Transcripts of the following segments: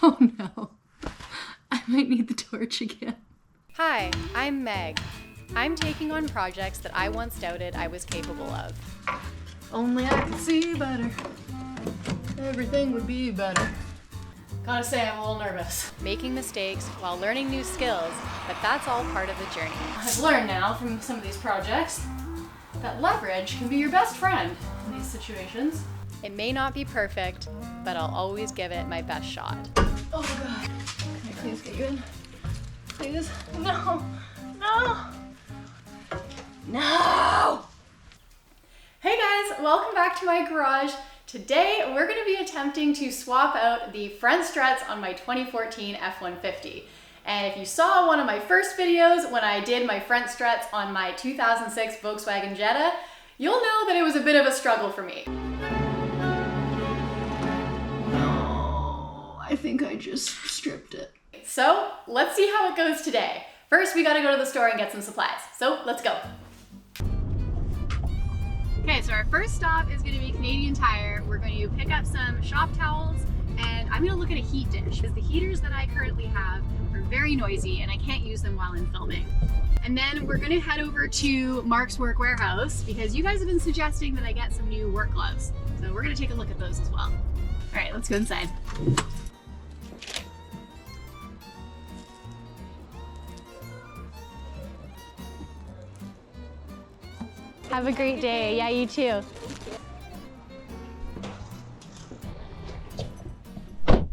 Oh no, I might need the torch again. Hi, I'm Meg. I'm taking on projects that I once doubted I was capable of. Only I could see better. Everything would be better. Gotta say, I'm a little nervous. Making mistakes while learning new skills, but that's all part of the journey. I've learned now from some of these projects that leverage can be your best friend in these situations. It may not be perfect, but I'll always give it my best shot. Oh God, can I please get you in? Please? No, no, no! Hey guys, welcome back to my garage. Today, we're gonna be attempting to swap out the front struts on my 2014 F150. And if you saw one of my first videos when I did my front struts on my 2006 Volkswagen Jetta, you'll know that it was a bit of a struggle for me. No, I think I just stripped it. So, let's see how it goes today. First, we gotta go to the store and get some supplies. So, let's go. Okay, so our first stop is gonna be Canadian Tire. We're going to pick up some shop towels, and I'm gonna look at a heat dish, because the heaters that I currently have are very noisy and I can't use them while I'm filming. And then we're gonna head over to Mark's Work Warehouse, because you guys have been suggesting that I get some new work gloves. So we're gonna take a look at those as well. All right, let's go inside. Have a great day. Yeah, you too.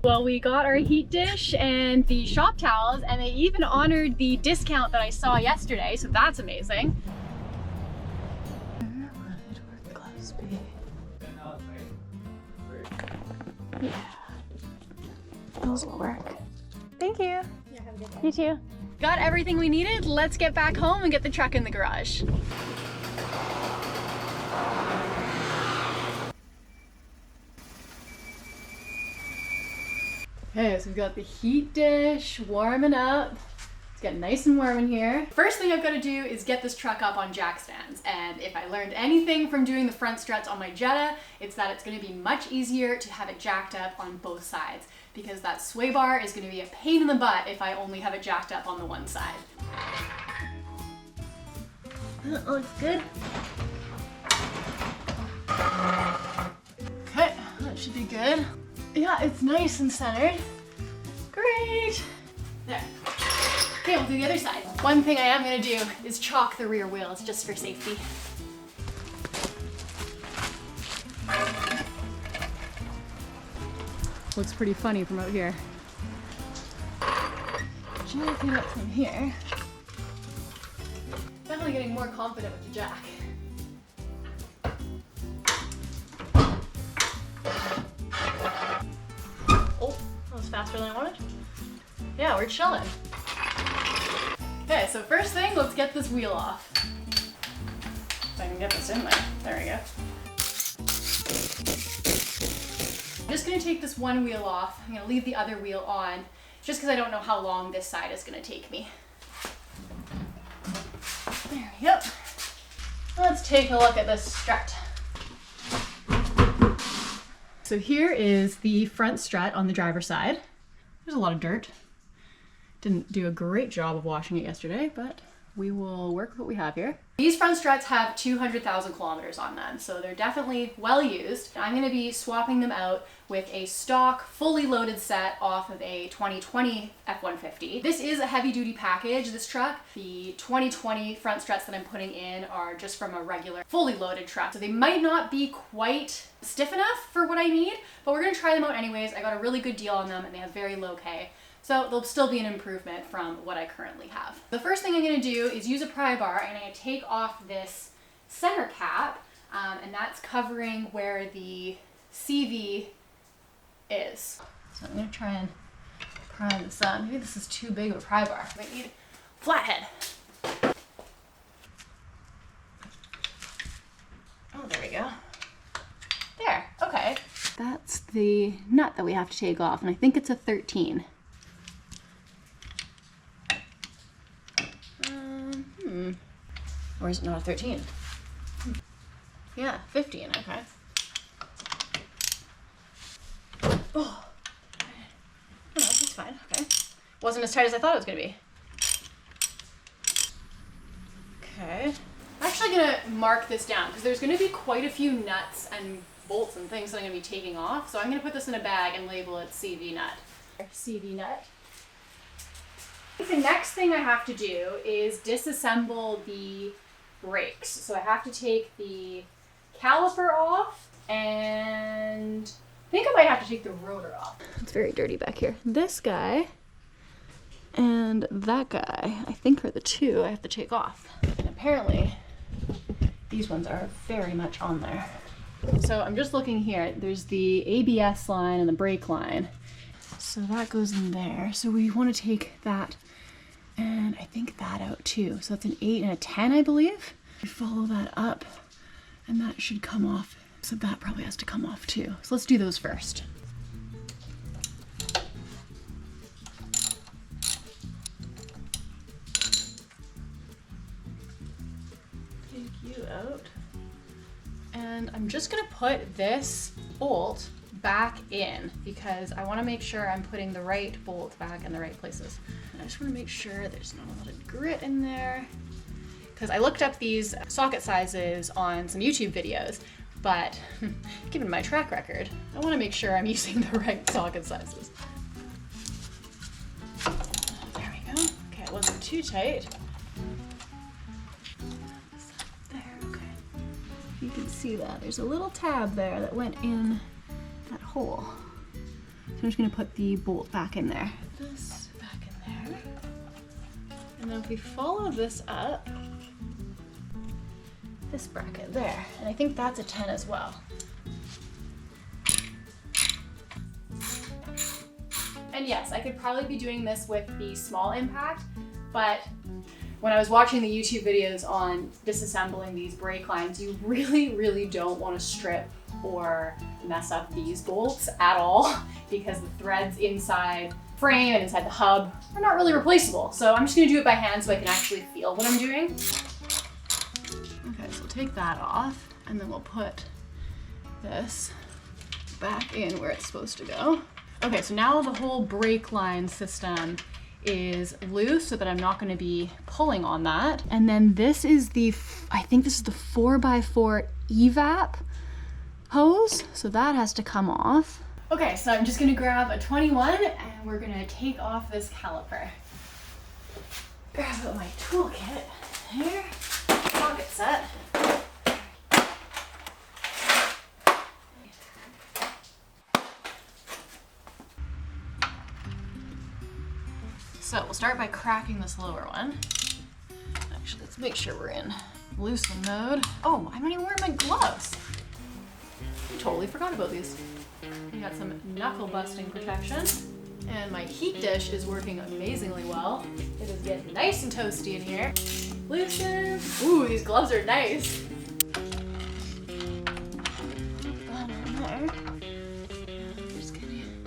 Well, we got our heat dish and the shop towels, and they even honored the discount that I saw yesterday, so that's amazing. Where would work gloves be? Yeah. Those will work. Thank you. Yeah, have a good day. You too. Got everything we needed. Let's get back home and get the truck in the garage. Okay, so we've got the heat dish warming up. It's getting nice and warm in here. First thing I've got to do is get this truck up on jack stands. And if I learned anything from doing the front struts on my Jetta, it's that it's going to be much easier to have it jacked up on both sides, because that sway bar is going to be a pain in the butt if I only have it jacked up on the one side. That looks good. Okay, that should be good. Yeah, it's nice and centered. Great. There. Okay, we'll do the other side. One thing I am gonna do is chalk the rear wheels just for safety. Looks pretty funny from out here. Jack it up from here. Definitely getting more confident with the jack. Faster than I wanted. Yeah, we're chilling. Okay, so first thing, let's get this wheel off. So I can get this in there. There we go. I'm just gonna take this one wheel off. I'm gonna leave the other wheel on, just because I don't know how long this side is gonna take me. There we go. Let's take a look at this strut. So here is the front strut on the driver's side. There's a lot of dirt. Didn't do a great job of washing it yesterday, but we will work with what we have here. These front struts have 200,000 kilometers on them, so they're definitely well used. I'm gonna be swapping them out with a stock, fully loaded set off of a 2020 F150. This is a heavy duty package, this truck. The 2020 front struts that I'm putting in are just from a regular, fully loaded truck. So they might not be quite stiff enough for what I need, but we're gonna try them out anyways. I got a really good deal on them and they have very low K. So they'll still be an improvement from what I currently have. The first thing I'm gonna do is use a pry bar and I'm gonna take off this center cap, and that's covering where the CV is. So I'm gonna try and pry this up. Maybe this is too big of a pry bar. I might need a flathead. Oh, there we go. There, okay. That's the nut that we have to take off, and I think it's a 13. Or is it not a 13? Yeah, 15, okay. Oh. Wasn't as tight as I thought it was gonna be. Okay. I'm actually gonna mark this down because there's gonna be quite a few nuts and bolts and things that I'm gonna be taking off. So I'm gonna put this in a bag and label it CV nut. CV nut. The next thing I have to do is disassemble the brakes. So I have to take the caliper off, and I think I might have to take the rotor off. It's very dirty back here. This guy and that guy, I think, are the two I have to take off. And apparently these ones are very much on there. So I'm just looking here. There's the ABS line and the brake line. So that goes in there. So we want to take that and I think that out too. So that's an 8 and a 10, I believe. We follow that up and that should come off. So that probably has to come off too. So let's do those first. Take you out. And I'm just gonna put this bolt back in because I want to make sure I'm putting the right bolt back in the right places. I just want to make sure there's not a lot of grit in there because I looked up these socket sizes on some YouTube videos, but given my track record, I want to make sure I'm using the right socket sizes. There we go. Okay, it wasn't too tight. There, okay. You can see that. There's a little tab there that went in that hole. So I'm just gonna put the bolt back in there. This back in there. And then if we follow this up, this bracket there, and I think that's a 10 as well. And yes, I could probably be doing this with the small impact, but when I was watching the YouTube videos on disassembling these brake lines, you really don't want to strip or mess up these bolts at all because the threads inside frame and inside the hub are not really replaceable. So I'm just gonna do it by hand so I can actually feel what I'm doing. Okay, so we'll take that off and then we'll put this back in where it's supposed to go. Okay, so now the whole brake line system is loose so that I'm not gonna be pulling on that. And then this is the, I think this is the 4x4 evap hose, so that has to come off. Okay, so I'm just gonna grab a 21 and we're gonna take off this caliper. Grab out my toolkit here, pocket set. So we'll start by cracking this lower one. Actually, let's make sure we're in loosen mode. Oh, I'm not even wearing my gloves. I totally forgot about these. We got some knuckle busting protection. And my heat dish is working amazingly well. It is getting nice and toasty in here. Loosen. Ooh, these gloves are nice. That in there. Just kidding.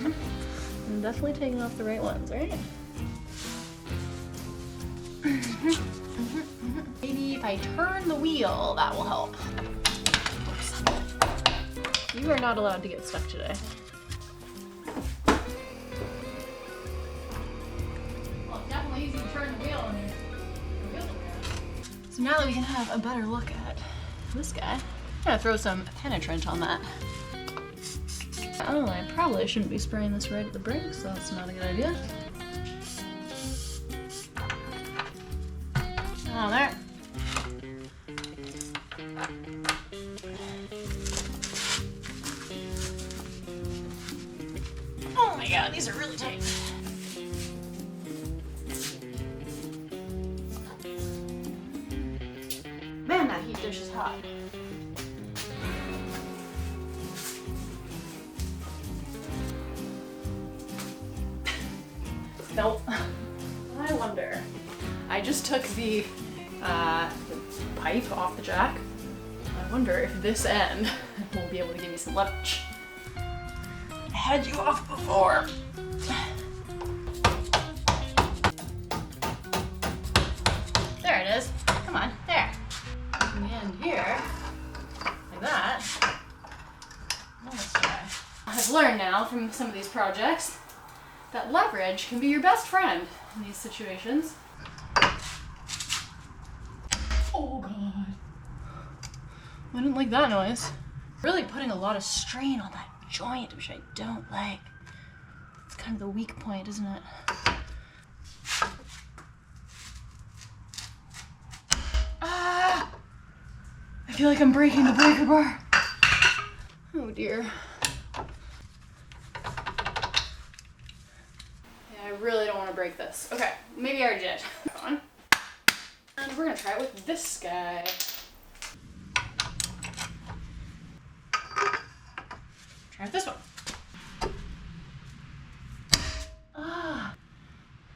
I'm definitely taking off the right ones, right? Maybe if I turn the wheel, that will help. Oops. You are not allowed to get stuck today. Well, it's definitely easy to turn the wheel and the wheels are. So now that we can have a better look at this guy, I'm gonna throw some penetrant on that. Oh, I probably shouldn't be spraying this right at the brakes, so that's not a good idea. Oh, there. Oh my god, these are really tight. Man, that heat dish is hot. Nope. I wonder. I just took the pipe off the jack. I wonder if this end will be able to give me some leverage. I had you off before. There it is. Come on, there. And the end here, like that. Let's try. I have I've learned now from some of these projects that leverage can be your best friend in these situations. Oh God. I didn't like that noise. Really putting a lot of strain on that joint, which I don't like. It's kind of the weak point, isn't it? Ah! I feel like I'm breaking the breaker bar. Oh dear. Yeah, I really don't want to break this. Okay, maybe I already did. On. And we're gonna try it with this guy. Try with this one. Ah,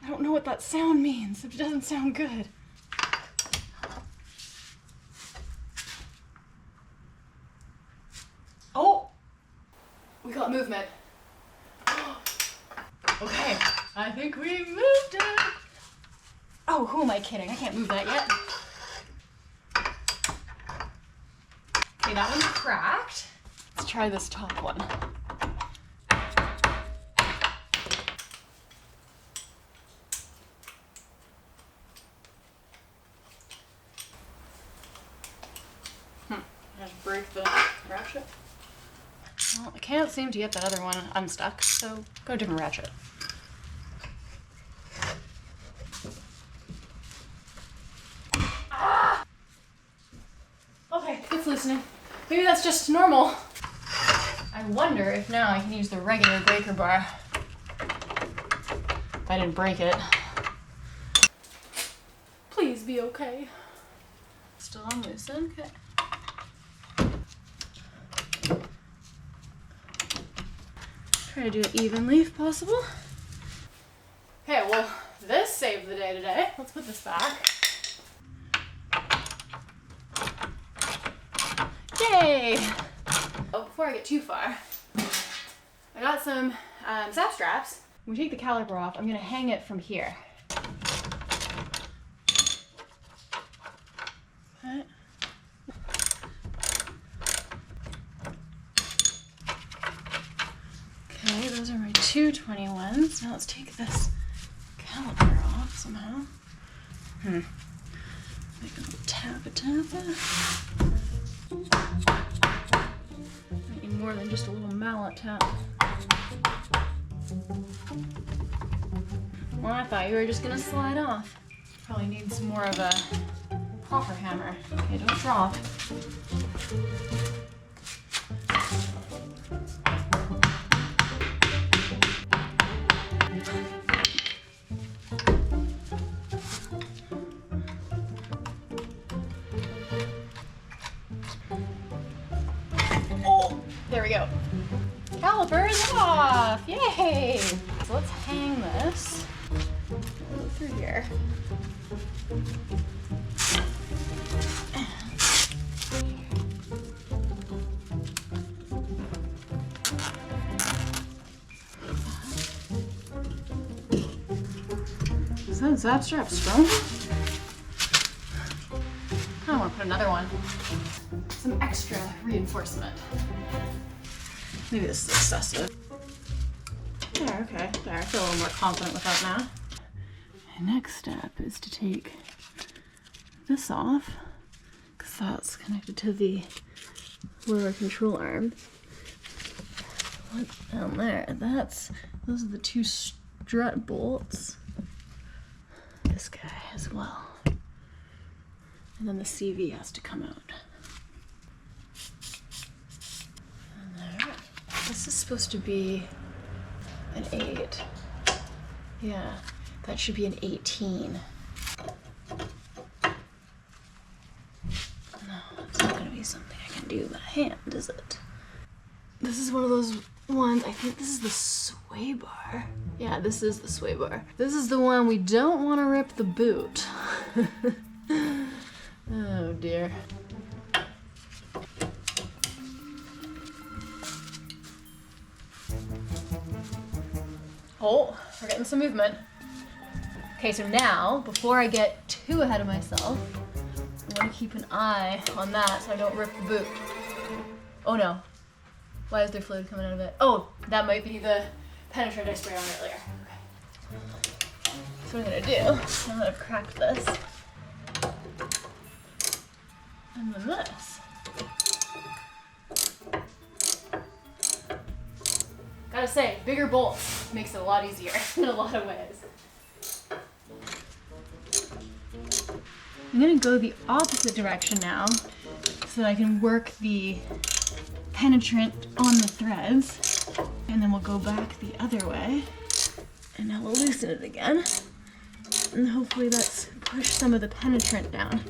I don't know what that sound means. It doesn't sound good. Oh, we got movement. Okay, I think we moved it. Oh, who am I kidding? I can't move that yet. Okay, that one's cracked. Let's try this top one. Just break the ratchet. Well, I can't seem to get that other one unstuck, so go a different ratchet. Ah! Okay, it's loosening. Maybe that's just normal. I wonder if now I can use the regular breaker bar. If I didn't break it. Please be okay. Still unloosened, okay. Try to do it evenly if possible. Okay, well, this saved the day today. Let's put this back. Yay! Oh, before I get too far, I got some zap straps. When we take the caliper off, I'm gonna hang it from here. Okay. Okay, those are my 221s. Now let's take this caliper off somehow. Make a little tappa. Might need more than just a little mallet tap. Well, I thought you were just gonna slide off. Probably need some more of a proper hammer. Okay, don't drop. There we go. Calipers off! Yay! So let's hang this. Go through here. Is that zap strap strong? I want to put another one. Some extra reinforcement. Maybe this is excessive. There, okay. There, I feel a little more confident with that now. My next step is to take this off, because that's connected to the lower control arm. What's down there? Those are the two strut bolts. This guy as well. And then the CV has to come out. And there. This is supposed to be an 8. Yeah, that should be an 18. No, it's not gonna be something I can do by hand, is it? This is one of those ones, I think this is the sway bar. Yeah, this is the sway bar. This is the one we don't want to rip the boot. Oh dear. Oh, we're getting some movement. Okay, so now, before I get too ahead of myself, I want to keep an eye on that so I don't rip the boot. Oh no. Why is there fluid coming out of it? Oh, that might be the penetrant I sprayed on earlier. Okay. So what I'm gonna do, I'm gonna crack this. And then this. Gotta say, bigger bolts makes it a lot easier in a lot of ways. I'm gonna go the opposite direction now so that I can work the penetrant on the threads. And then we'll go back the other way. And now we'll loosen it again. And hopefully that's pushed some of the penetrant down.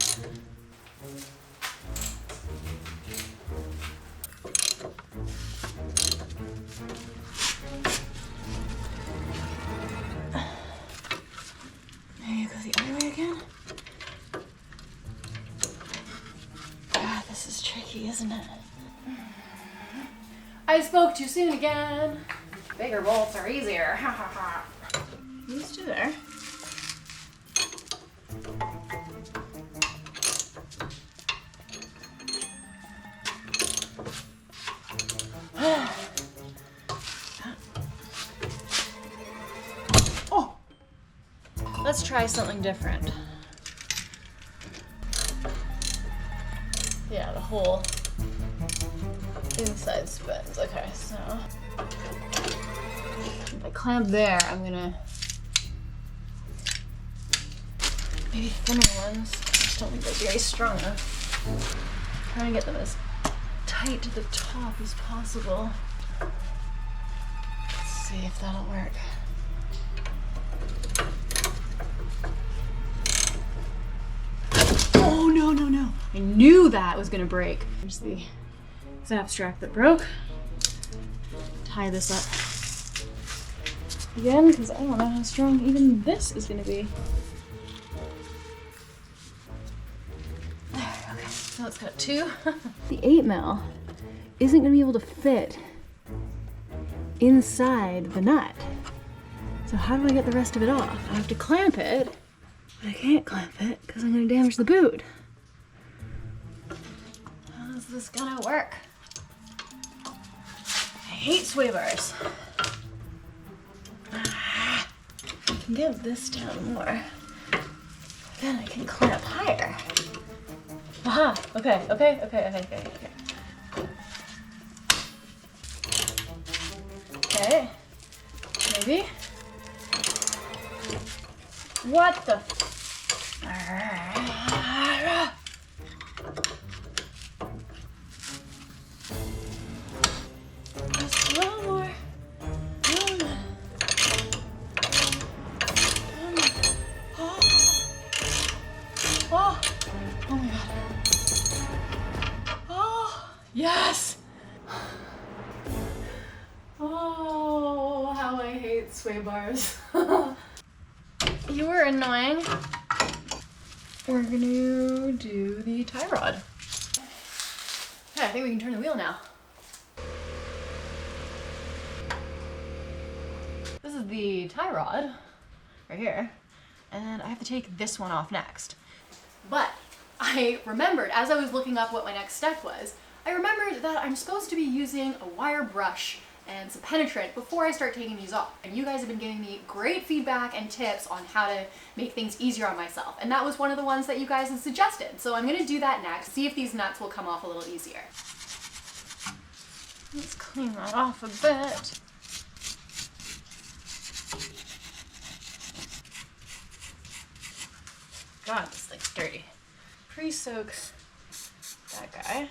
Maybe go the other way again. Ah, this is tricky, isn't it? I spoke too soon again. Bigger bolts are easier. Ha ha ha. These two there. Oh! Let's try something different. Yeah, the whole inside spins. Okay, so if I clamp there, I'm gonna maybe thinner ones. I just don't think they're very strong enough. I'm trying to get them as tight to the top as possible. Let's see if that'll work. Oh no, no, no. I knew that was gonna break. There's the zap strap that broke. Tie this up again because I don't know how strong even this is gonna be. There, okay. So it's got two. The 8mm isn't gonna be able to fit inside the nut. So how do I get the rest of it off? I have to clamp it, but I can't clamp it because I'm gonna damage the boot. How's this gonna work? I hate sway bars. I can get this down more. Then I can clamp higher. Aha! Okay, okay, okay, okay, okay, okay. Okay. Maybe. What the? Just a little more. Oh. Oh my god. Oh, yes. Oh, how I hate sway bars. You were annoying. We're gonna do the tie rod. Okay, I think we can turn the wheel now. This is the tie rod right here, and I have to take this one off next. But I remembered, as I was looking up what my next step was, I remembered that I'm supposed to be using a wire brush and some penetrant before I start taking these off. And you guys have been giving me great feedback and tips on how to make things easier on myself. And that was one of the ones that you guys had suggested. So I'm gonna do that next, see if these nuts will come off a little easier. Let's clean that off a bit. God, this thing's dirty. Pre-soak that guy.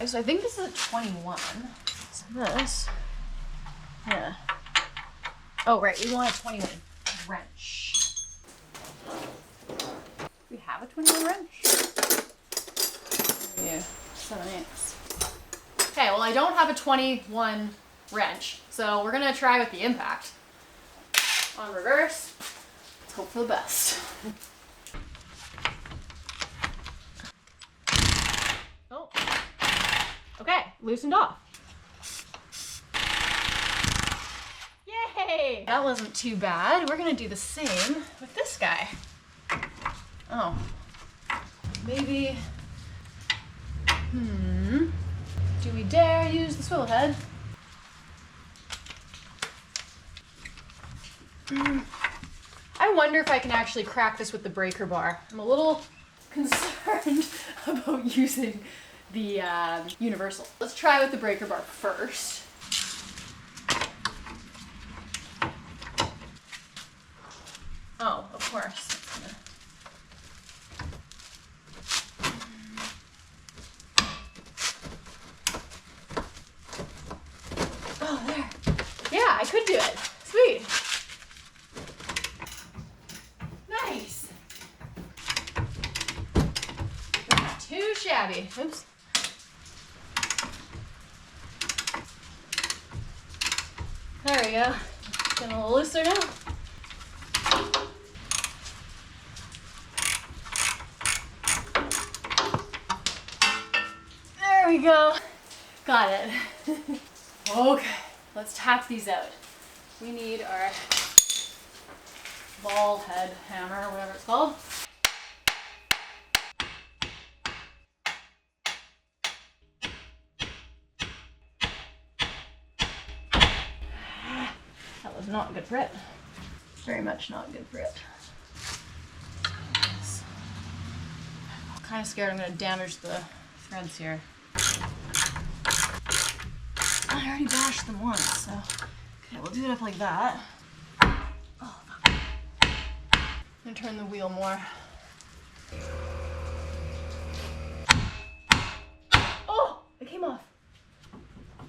So I think this is a 21. So this, yeah. Oh right, we want a 21 wrench. We have a 21 wrench? Yeah, 7/8. Okay, well I don't have a 21 wrench, so we're gonna try with the impact. On reverse, let's hope for the best. Oh. Okay, loosened off. Yay! That wasn't too bad. We're gonna do the same with this guy. Oh. Maybe, Do we dare use the swivel head? I wonder if I can actually crack this with the breaker bar. I'm a little concerned about using the universal. Let's try with the breaker bar first. Oh, of course. Oh, there. Yeah, I could do it. Sweet. Nice. Not too shabby. Oops. There we go. Getting a little looser now. There we go. Got it. Okay, let's tap these out. We need our ball head hammer, or whatever it's called. That was not good for it. Very much not good for it. I'm kind of scared I'm going to damage the threads here. I already bashed them once, so okay, we'll do it up like that. Oh, fuck. I'm gonna turn the wheel more. Oh, it came off.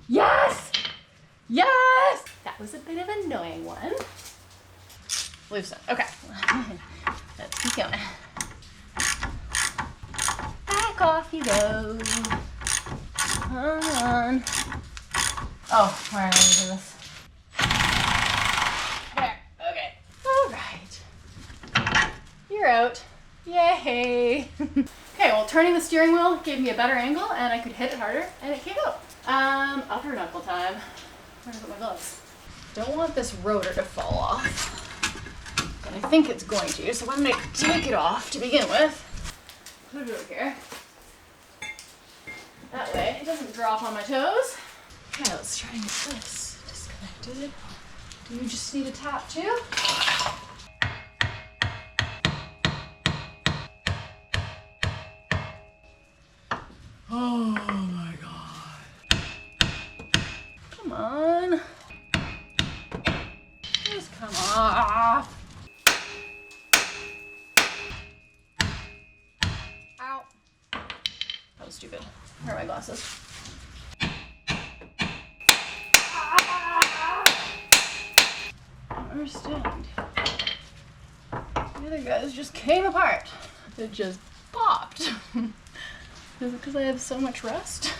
Yes! Yes! That was a bit of an annoying one. Loosen. Okay. Let's keep going. Back off you go. Come on. Oh, where am I going to do this? There. Okay. All right. You're out. Yay. Okay, well, turning the steering wheel gave me a better angle, and I could hit it harder, and it came out. Upper knuckle time. Where are my gloves? Don't want this rotor to fall off. And I think it's going to, so I'm going to take it off to begin with. Put it over here. That way it doesn't drop on my toes. Okay, let's try and get this disconnected. Do you just need a tap too? Oh my god. Come on. Just come off. Ow. That was stupid. Where are my glasses? I don't understand. The other guys just came apart. It just popped. Is it because I have so much rust?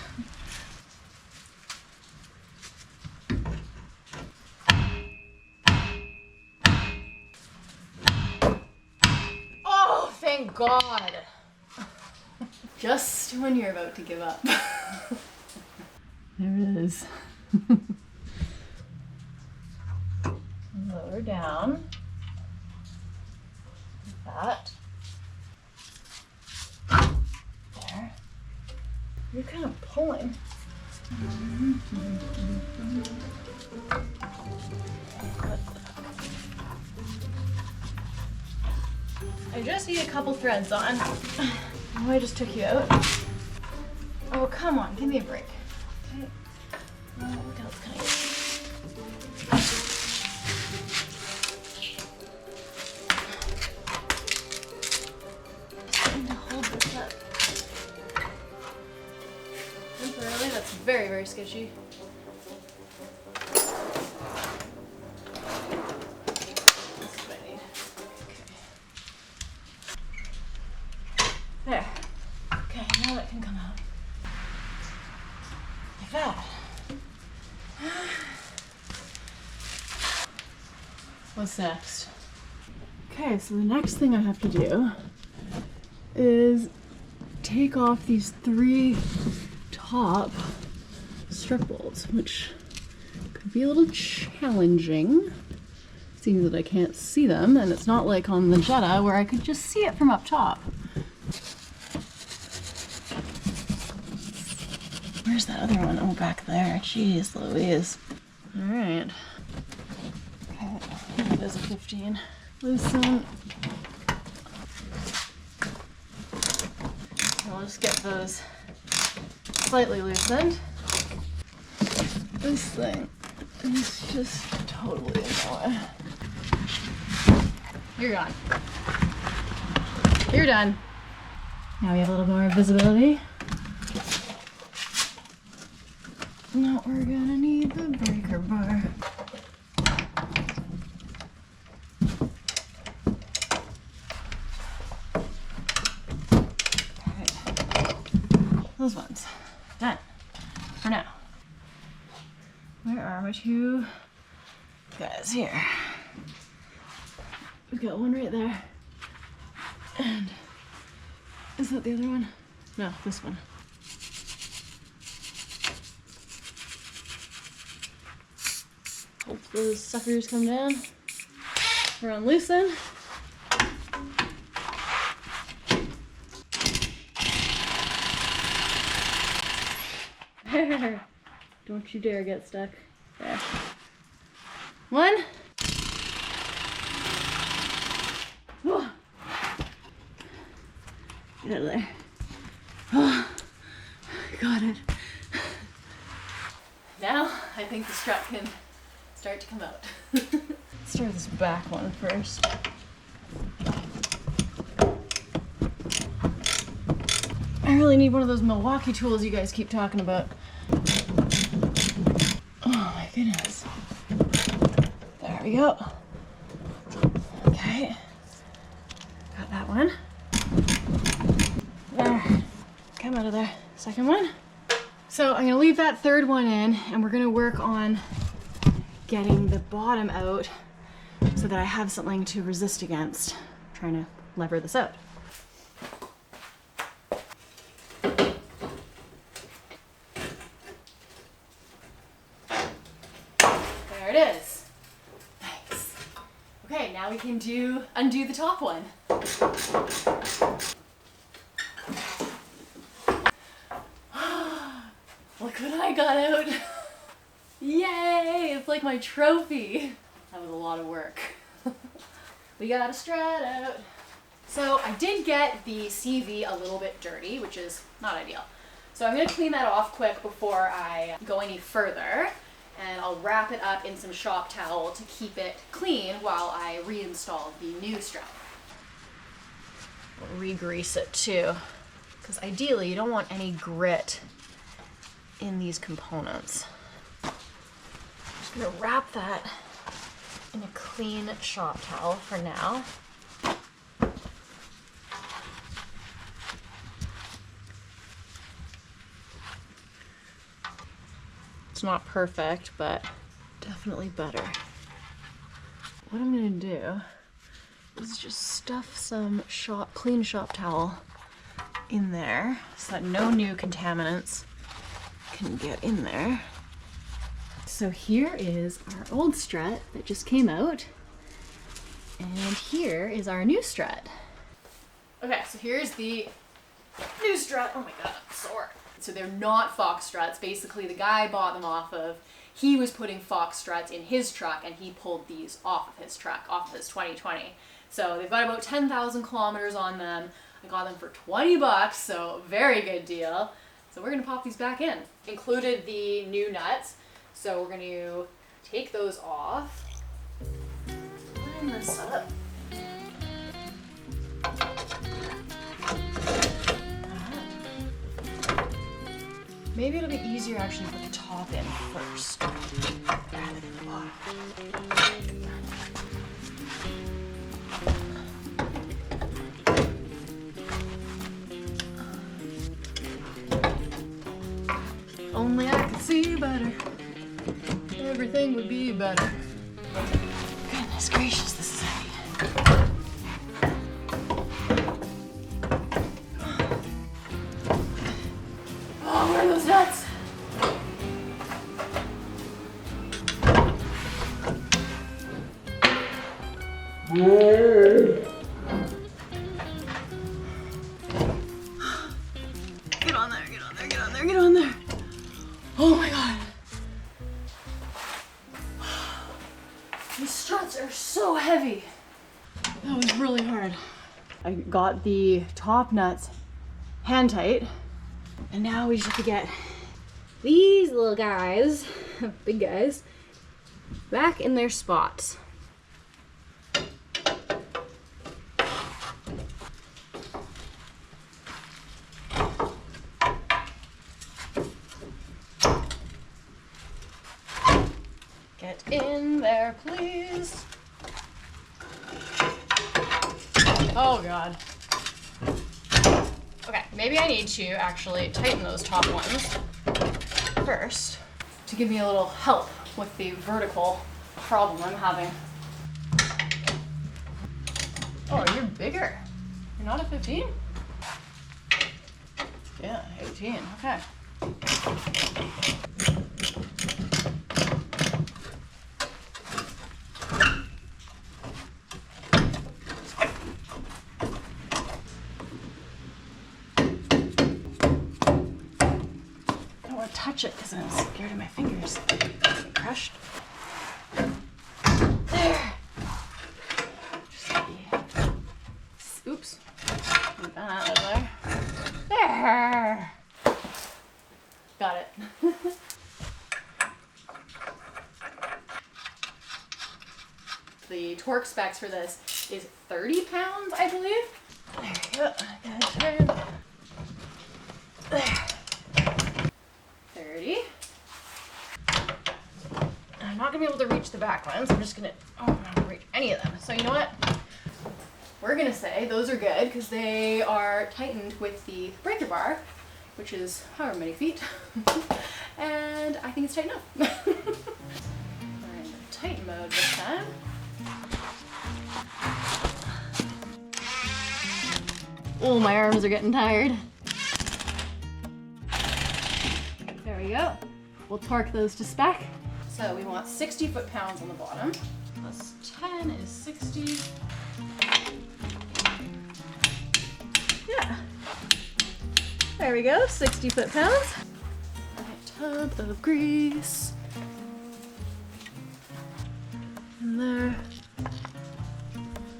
Oh, thank God. Just when you're about to give up. There it is. Lower down. Like that. There. You're kind of pulling. I just need a couple threads on. Oh, I just took you out. Oh, come on, give me a break. Okay. Oh, look how it's kind of. Just need to hold this up. Temporarily, that's very, very sketchy. There. Okay, now that can come out. Like that. What's next? Okay, so the next thing I have to do is take off these 3 top strut bolts, which could be a little challenging, seeing that I can't see them, and it's not like on the Jetta where I could just see it from up top. Where's that other one? Oh, back there. Jeez Louise. All right. Okay, that is a 15. Loosen. I'll just get those slightly loosened. This thing is just totally in the way. You're gone. You're done. Now we have a little more visibility. Now we're gonna need the breaker bar. Alright. Those ones. Done. For now. Where are my two guys here? We've got one right there. And is that the other one? No, this one. Hope those suckers come down. We're on loosen. There. Don't you dare get stuck. There. One. Oh. Get out of there. Oh. Got it. Now I think the strut can start to come out. Let's start this back one first. I really need one of those Milwaukee tools you guys keep talking about. Oh my goodness. There we go. Okay. Got that one. There. Come out of there. Second one. So I'm gonna leave that third one in and we're gonna work on getting the bottom out so that I have something to resist against. I'm trying to lever this out. There it is. Nice. Okay, now we can undo the top one. Look what I got out. Yay! It's like my trophy. That was a lot of work. We got a strut out. So I did get the CV a little bit dirty, which is not ideal. So I'm gonna clean that off quick before I go any further. And I'll wrap it up in some shop towel to keep it clean while I reinstall the new strut. We'll re-grease it too, because ideally you don't want any grit in these components. I'm gonna wrap that in a clean shop towel for now. It's not perfect, but definitely better. What I'm gonna do is just stuff some clean shop towel in there so that no new contaminants can get in there. So here is our old strut that just came out, and here is our new strut. Okay, so here's the new strut. Oh my god, I'm sore. So they're not Fox struts. Basically, the guy bought them he was putting Fox struts in his truck, and he pulled these off of his truck, off of his 2020. So they've got about 10,000 kilometers on them. I got them for 20 bucks, so very good deal. So we're gonna pop these back in. Included the new nuts. So we're gonna take those off. Line this up. Maybe it'll be easier actually to put the top in first rather than the bottom. Only I could see better. Everything would be better. Goodness gracious, this is heavy. Oh, where are those nuts? Get on there, get on there, get on there, get on there. Oh my God. These struts are so heavy. That was really hard. I got the top nuts hand tight, and now we just have to get these little guys, big guys, back in their spots. Get in there, please. Oh God. Okay, maybe I need to actually tighten those top ones first to give me a little help with the vertical problem I'm having. Oh, you're bigger. You're not a 15? Yeah, 18, okay. Touch it because I'm scared of my fingers getting crushed. There. Oops. Put that over there. There. Got it. The torque specs for this is 30 pounds, I believe. There you go. Gotta turn. There. 30. I'm not gonna be able to reach the back ones. I'm just gonna, I'm not gonna reach any of them. So you know what? We're gonna say those are good because they are tightened with the breaker bar, which is however many feet. And I think it's tight enough. We're in the tight mode this time. Oh, my arms are getting tired. There we go. We'll torque those to spec. So we want 60 foot-pounds on the bottom. Plus 10 is 60. Yeah. There we go, 60 foot-pounds. A tub of grease. In there.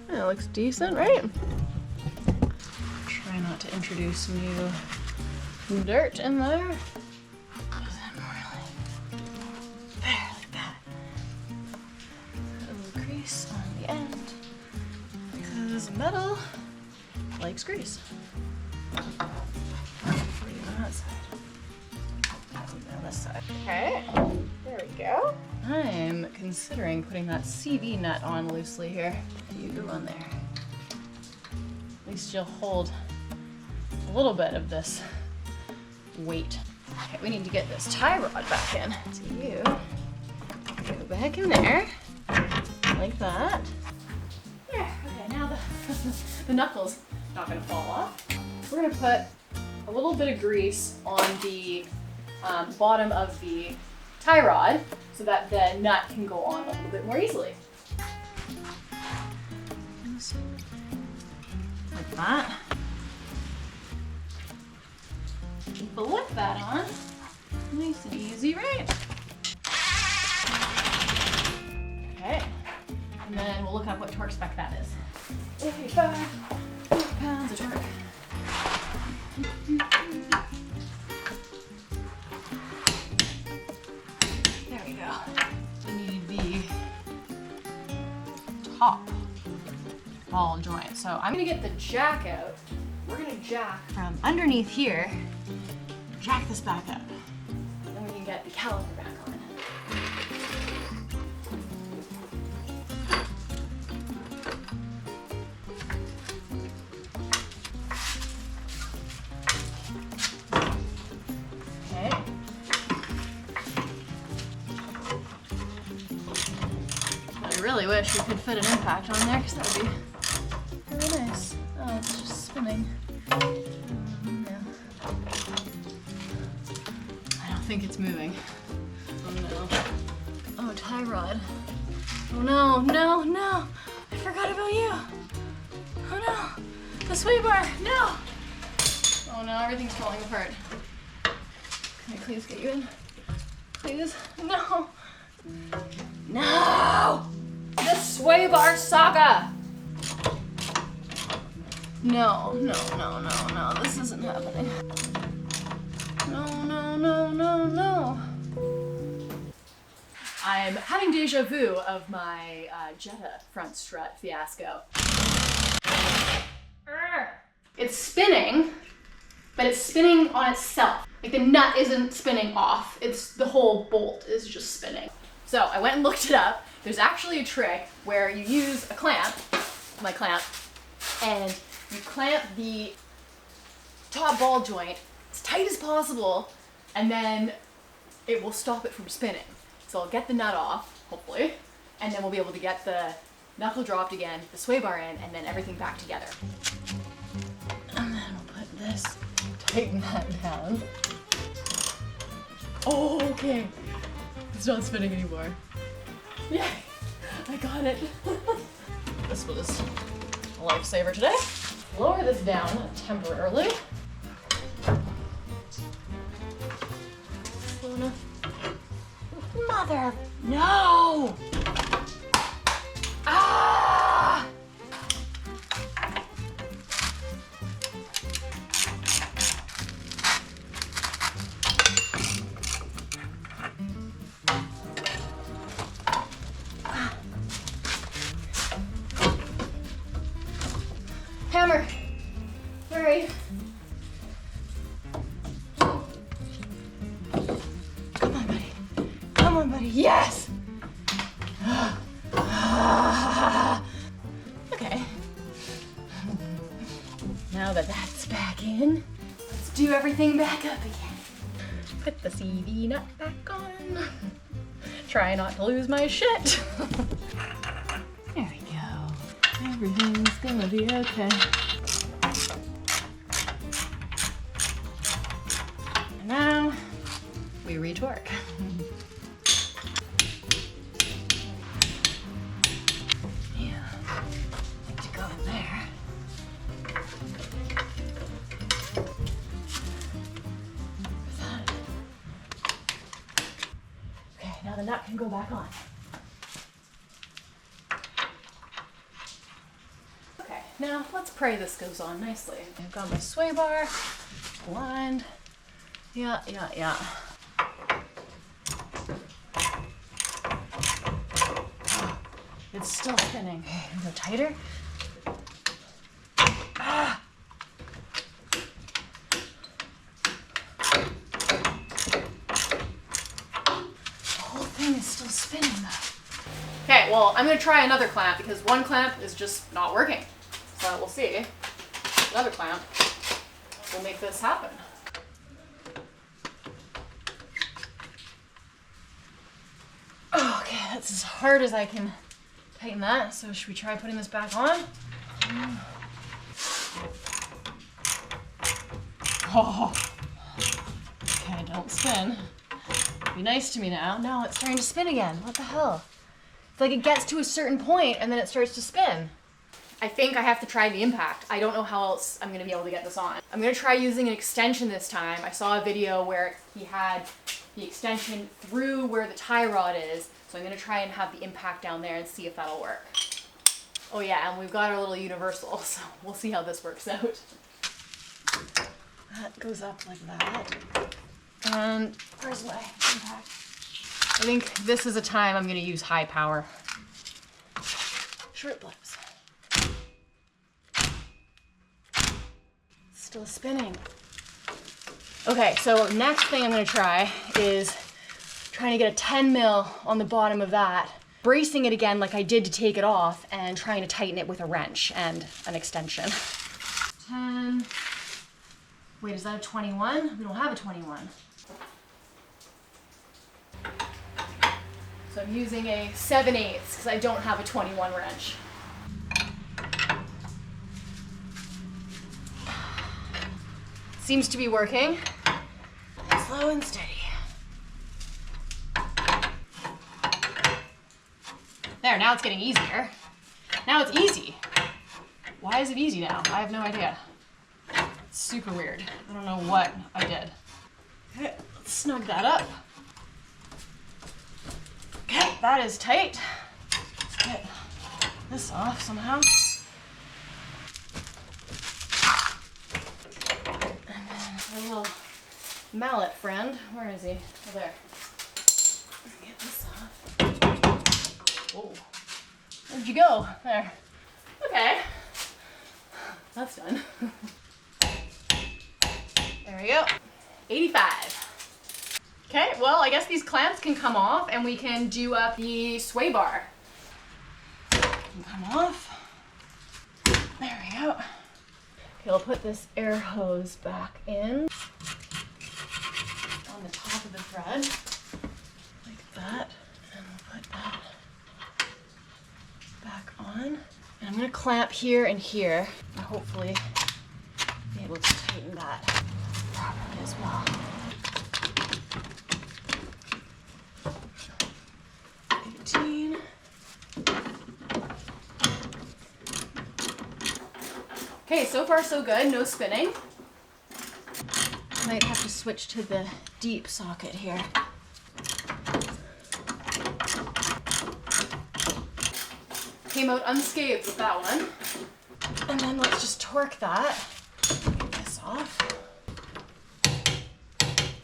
That looks decent, right? Try not to introduce new dirt in there. Metal likes grease. On that side. On this side. Okay, there we go. I'm considering putting that CV nut on loosely here. You go on there. At least you'll hold a little bit of this weight. Okay, we need to get this tie rod back in. So you go back in there, like that. There, okay, now the knuckles not gonna fall off. We're gonna put a little bit of grease on the bottom of the tie rod so that the nut can go on a little bit more easily. Like that. Flip that on. Nice and easy, right? Okay. And then we'll look up what torque spec that is. 85 pounds of torque. There we go. We need the top ball joint. So I'm gonna get the jack out. We're gonna jack from underneath here, jack this back up. And then we can get the caliper back on. I really wish we could fit an impact on there because that would be really nice. Oh, it's just spinning. No. I don't think it's moving. Oh no. Oh, tie rod. Oh no, no, no! I forgot about you! Oh no! The sway bar! No! Oh no, everything's falling apart. Can I please get you in? please. No. No! The sway bar saga! No, no, no, no, no. This isn't happening. No, no, no, no, no. I'm having deja vu of my Jetta front strut fiasco. It's spinning, but it's spinning on itself. Like the nut isn't spinning off. It's the whole bolt is just spinning. So I went and looked it up. There's actually a trick where you use a clamp, my clamp, and you clamp the top ball joint as tight as possible, and then it will stop it from spinning. So I'll get the nut off, hopefully, and then we'll be able to get the knuckle dropped again, the sway bar in, and then everything back together. And then we'll put this, tighten that down. Oh, okay. It's not spinning anymore. Yay, I got it. This was a lifesaver today. Lower this down temporarily. Mother, no! Ah! Hammer, hurry. Come on, buddy. Come on, buddy. Yes! Okay. Now that that's back in, let's do everything back up again. Put the CV nut back on. Try not to lose my shit. There we go. Everything's gonna be okay. And now we retorque. Yeah, I think to go in there. Okay, now the nut can go back on. Okay, now let's pray this goes on nicely. I've got my sway bar aligned. Yeah. It's still spinning. Okay, go tighter. Ah! The whole thing is still spinning though. Okay, well, I'm gonna try another clamp because one clamp is just not working. So we'll see. Another clamp will make this happen. Okay, that's as hard as I can tighten that. So should we try putting this back on? Oh. Okay, don't spin. Be nice to me now. No, it's starting to spin again. What the hell? It's like it gets to a certain point and then it starts to spin. I think I have to try the impact. I don't know how else I'm gonna be able to get this on. I'm gonna try using an extension this time. I saw a video where he had the extension through where the tie rod is. So I'm gonna try and have the impact down there and see if that'll work. Oh yeah, and we've got our little universal, so we'll see how this works out. That goes up like that. And where's my impact? I think this is a time I'm gonna use high power. Short blips. Still spinning. Okay, so next thing I'm gonna try is trying to get a 10 mil on the bottom of that, bracing it again like I did to take it off, and trying to tighten it with a wrench and an extension. 10, wait, is that a 21? We don't have a 21. So I'm using a 7/8 because I don't have a 21 wrench. Seems to be working. Slow and steady. There, now it's getting easier. Now it's easy. Why is it easy now? I have no idea. It's super weird. I don't know what I did. Okay, let's snug that up. Okay, that is tight. Let's get this off somehow. And then our little mallet friend, where is he? Oh, there. Get this off. Whoa. Where'd you go? There. Okay. That's done. There we go. 85. Okay, well, I guess these clamps can come off and we can do up the sway bar. Come off. There we go. Okay, I'll put this air hose back in on the top of the thread, like that. And we'll put that back on. And I'm gonna clamp here and here, and hopefully be able to tighten that properly as well. 18. Okay, so far so good, no spinning. Might have to switch to the deep socket here. Came out unscathed with that one. And then let's just torque that. Get this off.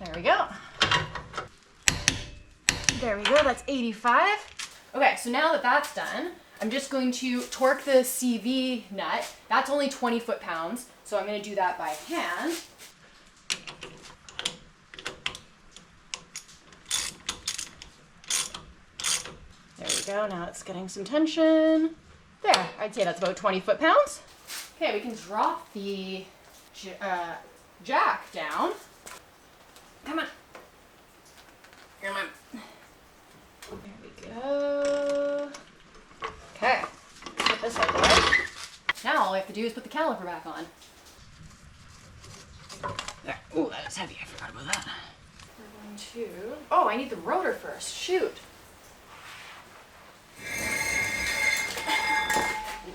There we go. There we go, that's 85. Okay, so now that that's done, I'm just going to torque the CV nut. That's only 20 foot-pounds, so I'm gonna do that by hand. There we go, now it's getting some tension. There, I'd say that's about 20 foot-pounds. Okay, we can drop the jack down. Come on. Come on. There we go. Okay, put this out there. Now all we have to do is put the caliper back on. There. Ooh, that is heavy, I forgot about that. We're going to... Oh, I need the rotor first, shoot.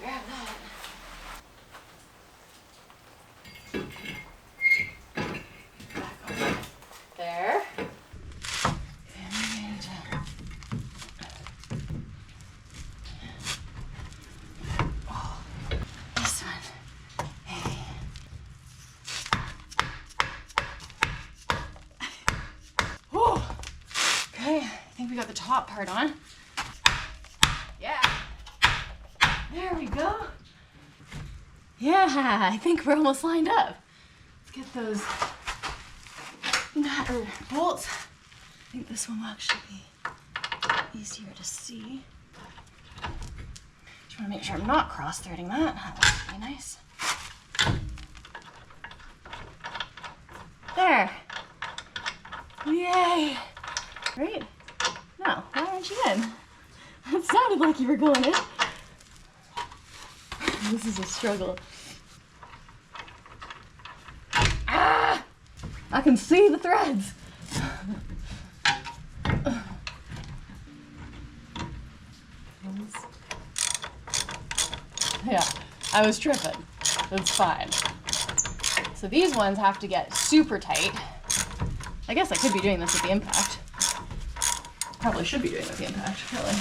Grab that. Back on. There. And we need to... Oh, this one. Hey. Oh, okay, I think we got the top part on. Yeah. There we go. Yeah, I think we're almost lined up. Let's get those bolts. I think this one will actually be easier to see. Just want to make sure I'm not cross-threading that. That would be nice. There. Yay. Right? No, why aren't you in? It sounded like you were going in. This is a struggle. Ah! I can see the threads. Yeah, I was tripping. That's fine. So these ones have to get super tight. I guess I could be doing this with the impact. Probably should be doing it with the impact, really.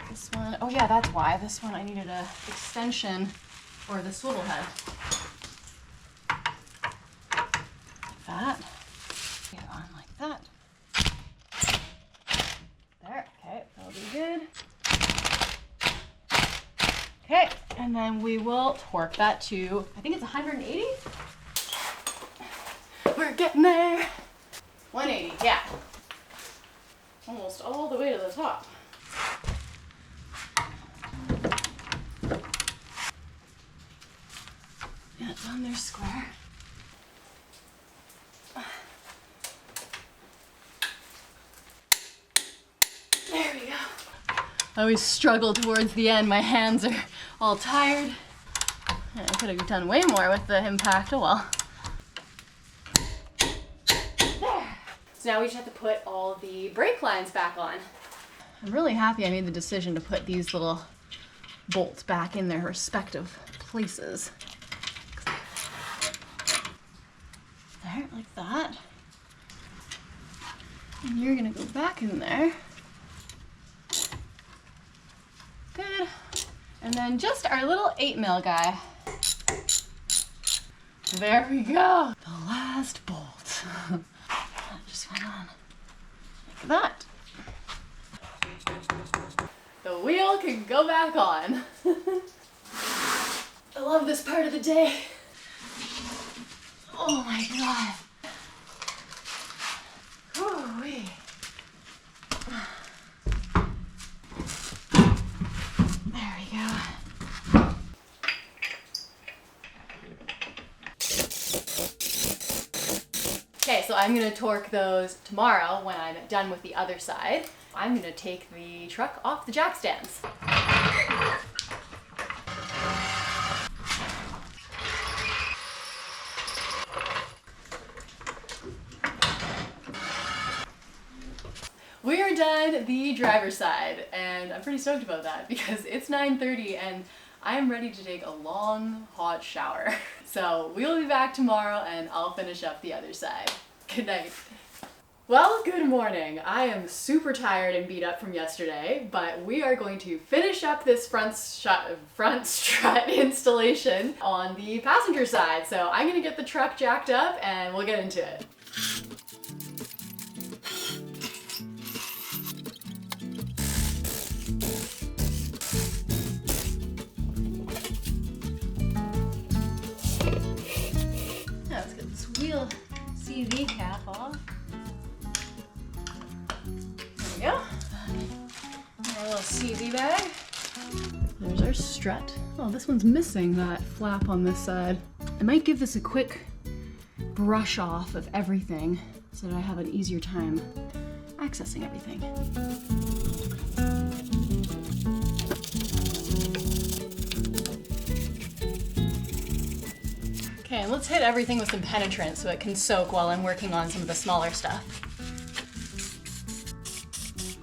This one, oh yeah, that's why. This one I needed a extension for the swivel head. Like that. Get it on like that. There, okay, that'll be good. Okay, and then we will torque that to, I think it's 180? We're getting there. 180, yeah. Almost all the way to the top. Yeah, it's on there square. There we go. I always struggle towards the end. My hands are all tired. I could have done way more with the impact. Oh well. There. So now we just have to put all the brake lines back on. I'm really happy I made the decision to put these little bolts back in their respective places. There, like that. And you're gonna go back in there. And then just our little 8mm guy. There we go. The last bolt. Just went on like that. The wheel can go back on. I love this part of the day. Oh my god. Woo-wee. There we go. Okay, so I'm gonna torque those tomorrow when I'm done with the other side. I'm gonna take the truck off the jack stands. We are done the driver's side, and I'm pretty stoked about that because it's 9:30 and I'm ready to take a long, hot shower. So we'll be back tomorrow and I'll finish up the other side. Good night. Well, good morning. I am super tired and beat up from yesterday, but we are going to finish up this front strut installation on the passenger side. So I'm gonna get the truck jacked up and we'll get into it. Now let's get this wheel CV cap off. There we go. Our little CV bag. There's our strut. Oh, this one's missing that flap on this side. I might give this a quick brush off of everything so that I have an easier time accessing everything. Okay, let's hit everything with some penetrant so it can soak while I'm working on some of the smaller stuff.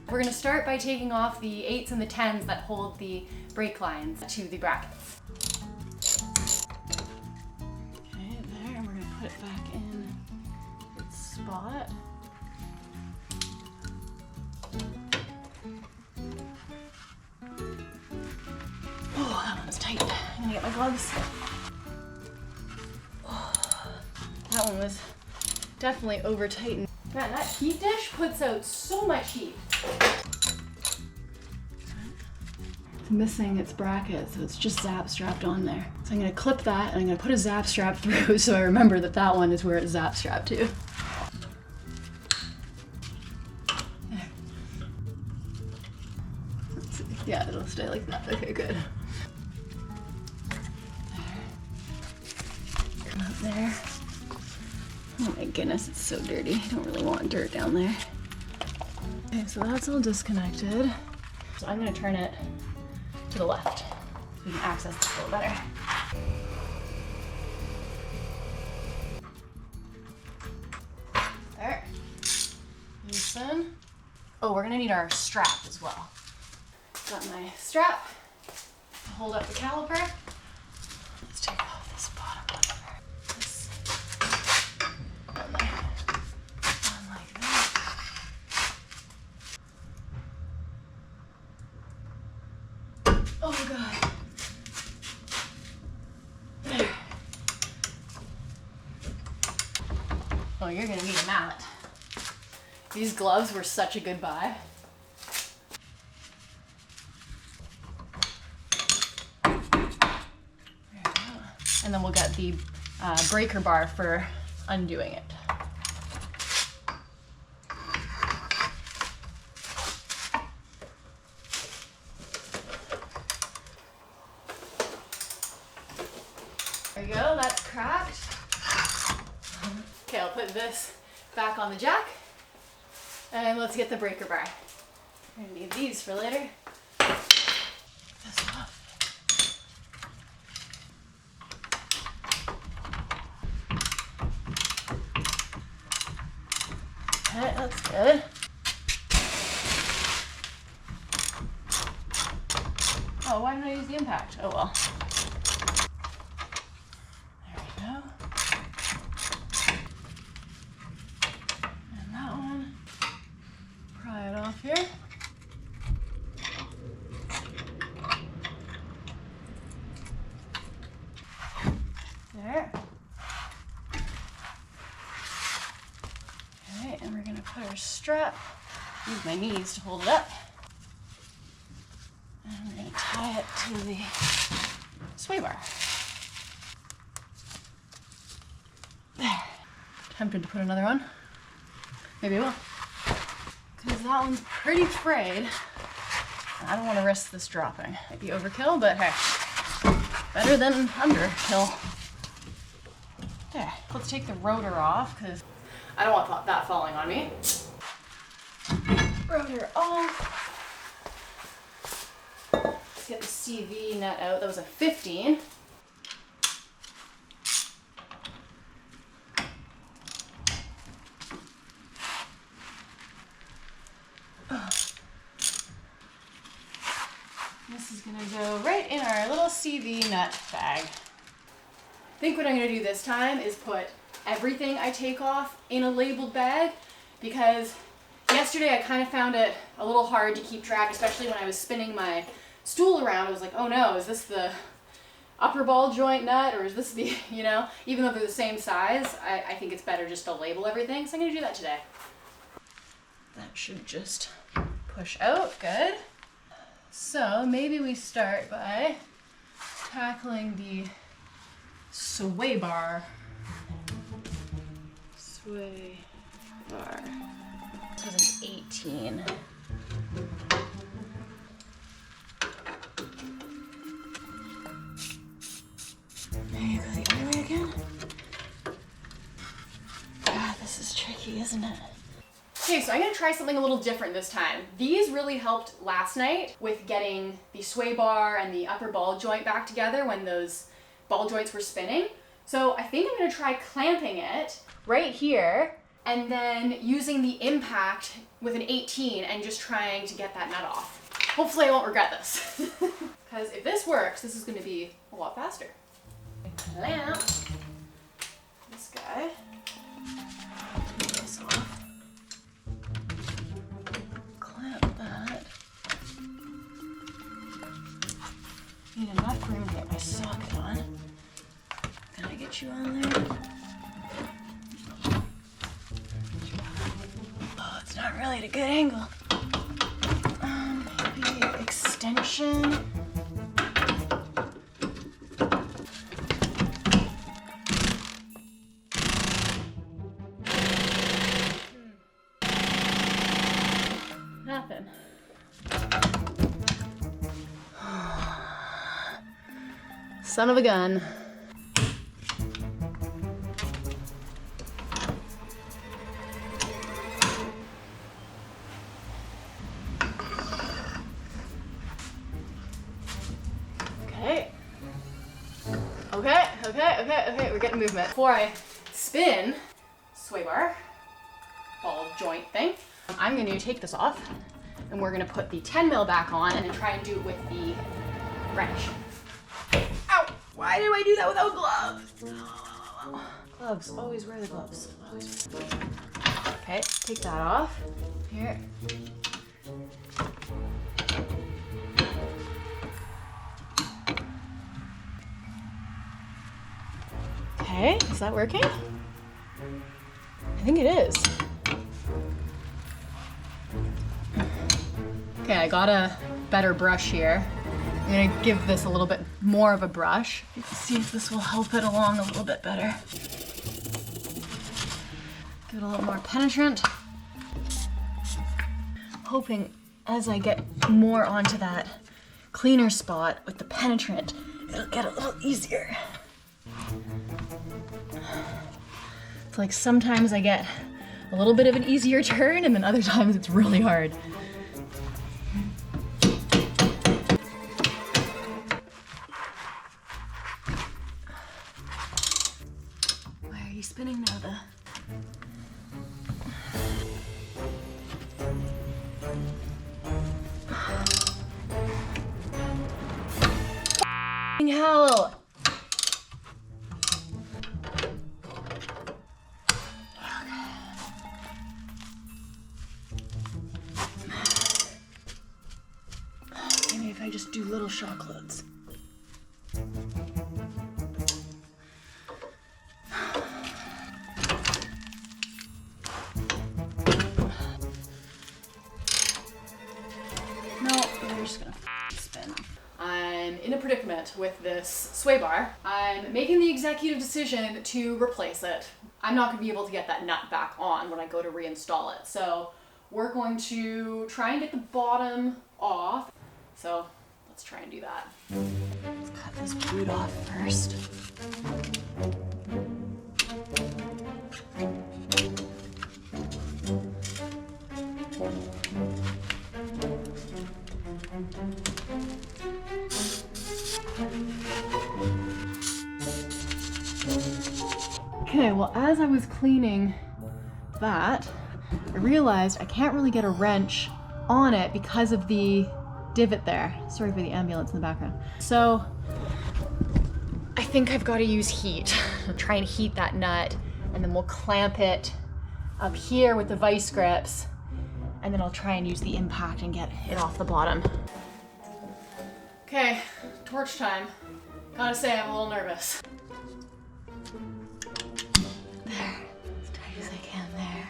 We're gonna start by taking off the 8s and the 10s that hold the brake lines to the brackets. Okay, there, and we're gonna put it back in its spot. Oh, that one's tight. I'm gonna get my gloves. That one was definitely over tightened. Man, that heat dish puts out so much heat. It's missing its bracket, so it's just zap strapped on there. So I'm gonna clip that and I'm gonna put a zap strap through so I remember that that one is where it's zap strapped to. There. Let's see. Yeah, it'll stay like that. Okay, good. There. Come up there. Oh my goodness, it's so dirty. I don't really want dirt down there. Okay, so that's all disconnected. So I'm gonna turn it to the left so we can access this a little better. There. Loosen. Oh, we're gonna need our strap as well. Got my strap to hold up the caliper. Let's take off this bottom one. Oh god. There. Oh, you're gonna need a mallet. These gloves were such a good buy. There we go. And then we'll get the breaker bar for undoing it. There we go, that's cracked. Okay, I'll put this back on the jack. And let's get the breaker bar. We're gonna need these for later. This off. Okay, that's good. Oh, why didn't I use the impact? Oh well. Here. Another strap. Use my knees to hold it up. And I'm going to tie it to the sway bar. There. Tempted to put another on. Maybe I will. Because that one's pretty frayed. I don't want to risk this dropping. Might be overkill, but hey, better than underkill. There. Let's take the rotor off because I don't want that falling on me. Rotor off. Let's get the CV nut out. That was a 15. This is gonna go right in our little CV nut bag. I think what I'm gonna do this time is put everything I take off in a labeled bag, because yesterday I kind of found it a little hard to keep track, especially when I was spinning my stool around. I was like, oh no, is this the upper ball joint nut or is this the, you know, even though they're the same size, I think it's better just to label everything. So I'm gonna do that today. That should just push out, good. So maybe we start by tackling the sway bar. Sway bar. This is an 18. Maybe go the other way again. God, this is tricky, isn't it? Okay, so I'm gonna try something a little different this time. These really helped last night with getting the sway bar and the upper ball joint back together when those ball joints were spinning. So I think I'm gonna try clamping it right here and then using the impact with an 18 and just trying to get that nut off. Hopefully I won't regret this. Because if this works, this is gonna be a lot faster. Clamp this guy. Take this off. Clamp that. Need enough room to get my socket on. Can I get you on there? Oh, it's not really at a good angle. Maybe extension. Nothing. Son of a gun. Okay, we're getting movement. Before I spin sway bar, ball joint thing, I'm going to take this off and we're going to put the 10 mil back on and then try and do it with the wrench. Ow! Why did I do that without gloves? Gloves, always wear the gloves. Always wear the gloves. Okay, take that off. Here. Okay, is that working? I think it is. Okay, I got a better brush here. I'm gonna give this a little bit more of a brush. Let's see if this will help it along a little bit better. Give it a little more penetrant. Hoping as I get more onto that cleaner spot with the penetrant, it'll get a little easier. It's like sometimes I get a little bit of an easier turn and then other times it's really hard. Why are you spinning now, the? Hell! Maybe if I just do little shock loads. you're just gonna spin. I'm in a predicament with this sway bar. I'm making the executive decision to replace it. I'm not gonna be able to get that nut back on when I go to reinstall it. So we're going to try and get the bottom off. So let's try and do that. Let's cut this boot off first. Okay, well, as I was cleaning that, I realized I can't really get a wrench on it because of the divot there. Sorry for the ambulance in the background. So I think I've got to use heat. I'll try and heat that nut, and then we'll clamp it up here with the vice grips, and then I'll try and use the impact and get it off the bottom. Okay, torch time. Gotta say, I'm a little nervous. There, as tight as I can there.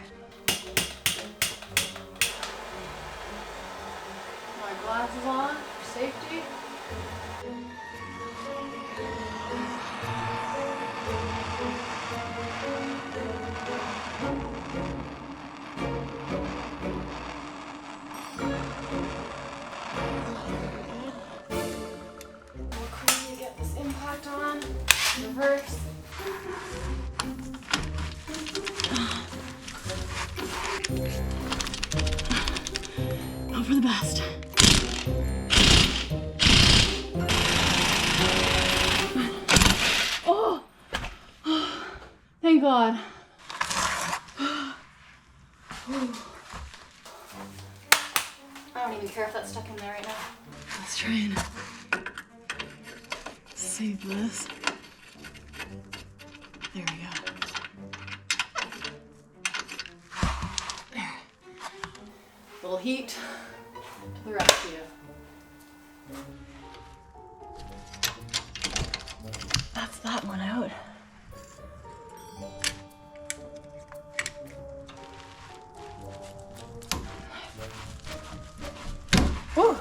My glasses on for safety. We'll quickly get this impact on. Reverse. Hope for the best. Oh! Thank God. I don't even care if that's stuck in there right now. Let's try and save this. There we go. There. Little heat to the rescue. That's that one out. Woo!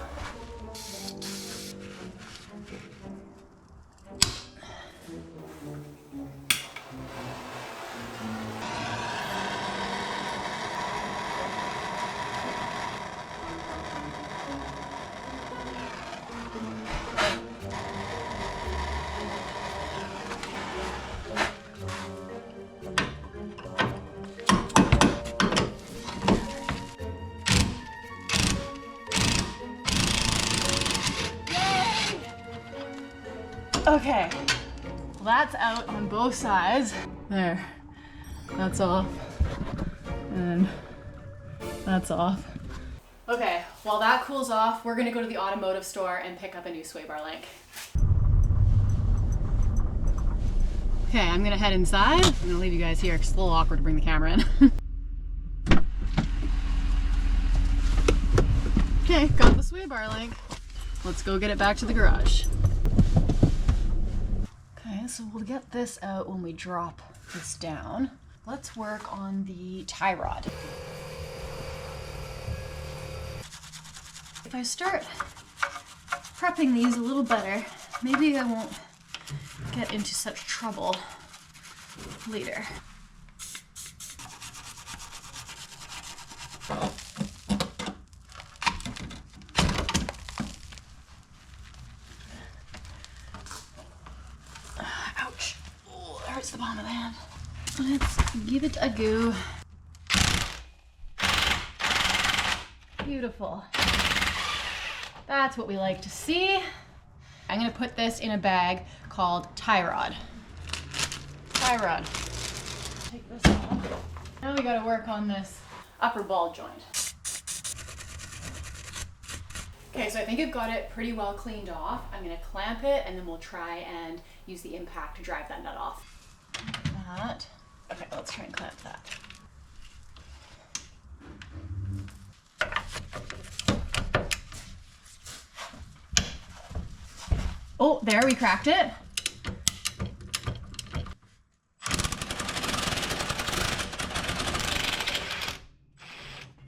Okay, well, that's out on both sides. There, that's off, and that's off. Okay, while that cools off, we're gonna go to the automotive store and pick up a new sway bar link. Okay, I'm gonna head inside. I'm gonna leave you guys here because it's a little awkward to bring the camera in. Okay, got the sway bar link. Let's go get it back to the garage. Okay, so we'll get this out when we drop this down. Let's work on the tie rod. If I start prepping these a little better, maybe I won't get into such trouble later. Ouch. Oh, that hurts the palm of the hand. Let's give it a go. Beautiful. That's what we like to see. I'm gonna put this in a bag called tie rod. Tie rod. Take this off. Now we gotta work on this upper ball joint. Okay, so I think I've got it pretty well cleaned off. I'm gonna clamp it and then we'll try and use the impact to drive that nut off. That. Okay, let's try and clamp that. Oh, there, we cracked it.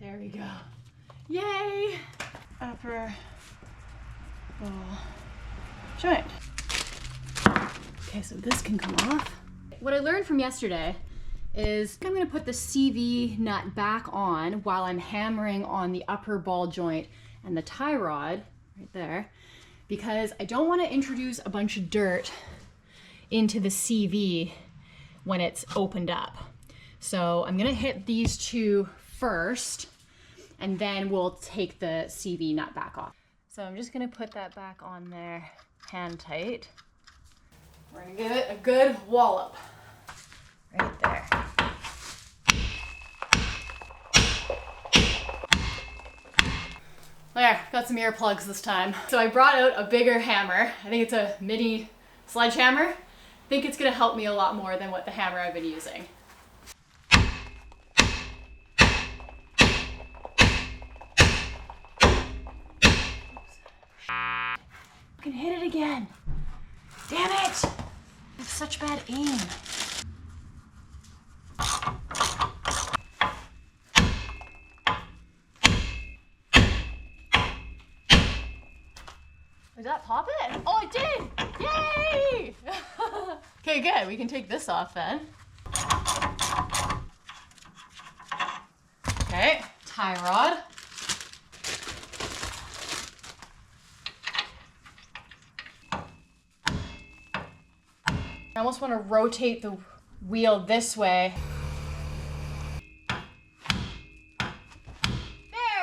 There we go. Yay! Upper joint. Okay, so this can come off. What I learned from yesterday is I'm gonna put the CV nut back on while I'm hammering on the upper ball joint and the tie rod right there, because I don't want to introduce a bunch of dirt into the CV when it's opened up. So I'm gonna hit these two first, and then we'll take the CV nut back off. So I'm just gonna put that back on there, hand tight. We're gonna give it a good wallop right there. There, got some earplugs this time. So I brought out a bigger hammer. I think it's a mini sledgehammer. I think it's gonna help me a lot more than what the hammer I've been using. I can hit it again. Damn it! I have such bad aim. Did that pop it? Oh, it did! Yay! Okay, good. We can take this off then. Okay, tie rod. I almost want to rotate the wheel this way. There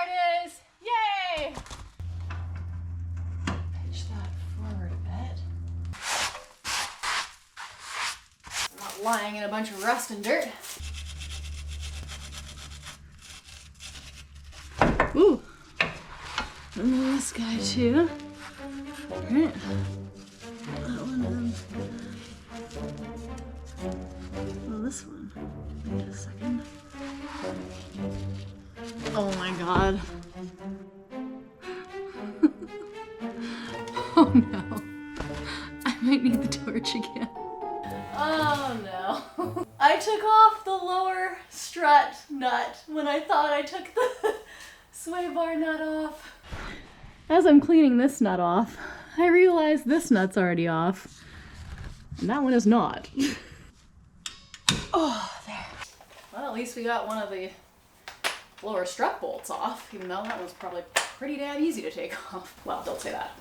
it is! Yay! Pitch that forward a bit. I'm not lying in a bunch of rust and dirt. Ooh! And this guy too. Alright. That one. Well, this one. Wait a second. Oh my god. Oh no. I might need the torch again. Oh no. I took off the lower strut nut when I thought I took the sway bar nut off. As I'm cleaning this nut off, I realized this nut's already off. And that one is not. Oh, there. Well, at least we got one of the lower strut bolts off, even though that was probably pretty damn easy to take off. Well, don't say that.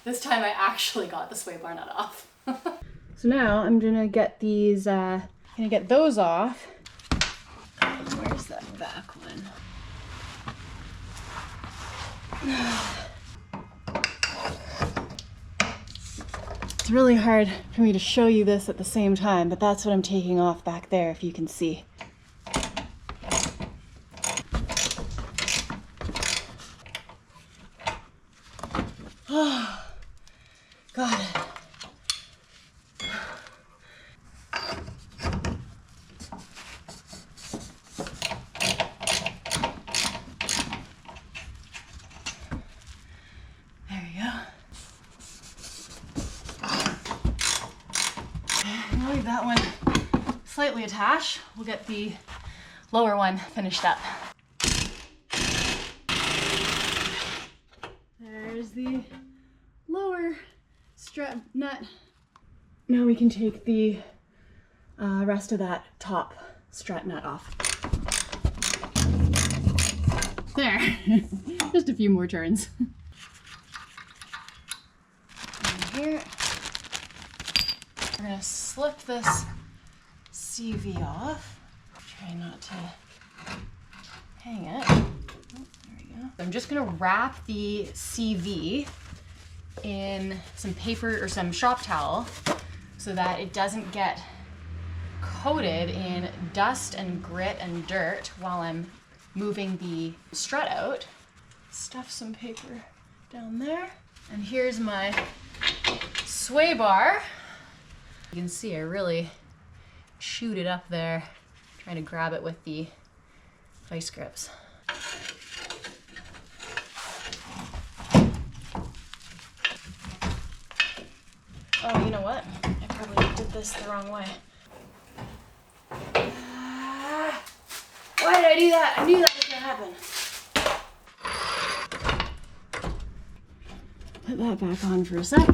This time I actually got the sway bar nut off. So now I'm gonna get these, get those off. Where's that back one? It's really hard for me to show you this at the same time, but that's what I'm taking off back there, if you can see. Oh. Got it. There we go. I'll leave that one slightly attached. We'll get the lower one finished up. There's the lower strut nut. Now we can take the rest of that top strut nut off. There. Just a few more turns. And here, we're gonna slip this CV off. Try not to hang it. Oh, there we go. I'm just gonna wrap the CV in some paper or some shop towel so that it doesn't get coated in dust and grit and dirt while I'm moving the strut out. Stuff some paper down there. And here's my sway bar. You can see I really chewed it up there, trying to grab it with the vice grips. Oh, you know what? I probably did this the wrong way. Why did I do that? I knew that was gonna happen. Put that back on for a sec.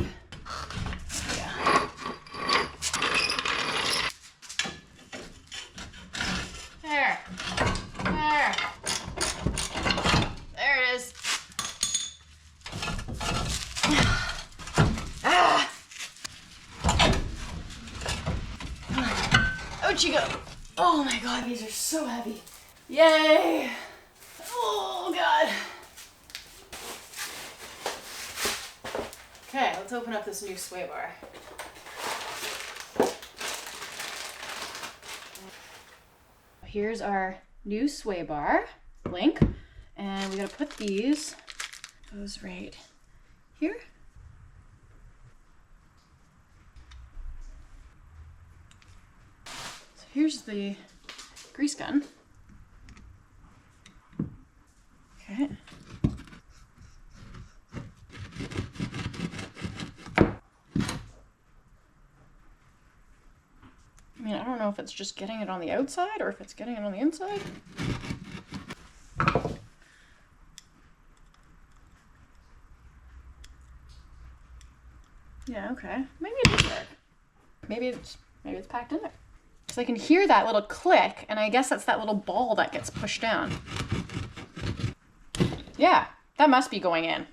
Yeah. There. There. There it is. Ah! Out you go. Oh my god, these are so heavy. Yay! Oh god. Okay, let's open up this new sway bar. Here's our new sway bar link, and we're gonna put these, goes right here. So here's the grease gun. Okay. I mean, I don't know if it's just getting it on the outside or if it's getting it on the inside. Yeah, okay. Maybe it does work. Maybe it's packed in there. So I can hear that little click, and I guess that's that little ball that gets pushed down. Yeah, that must be going in.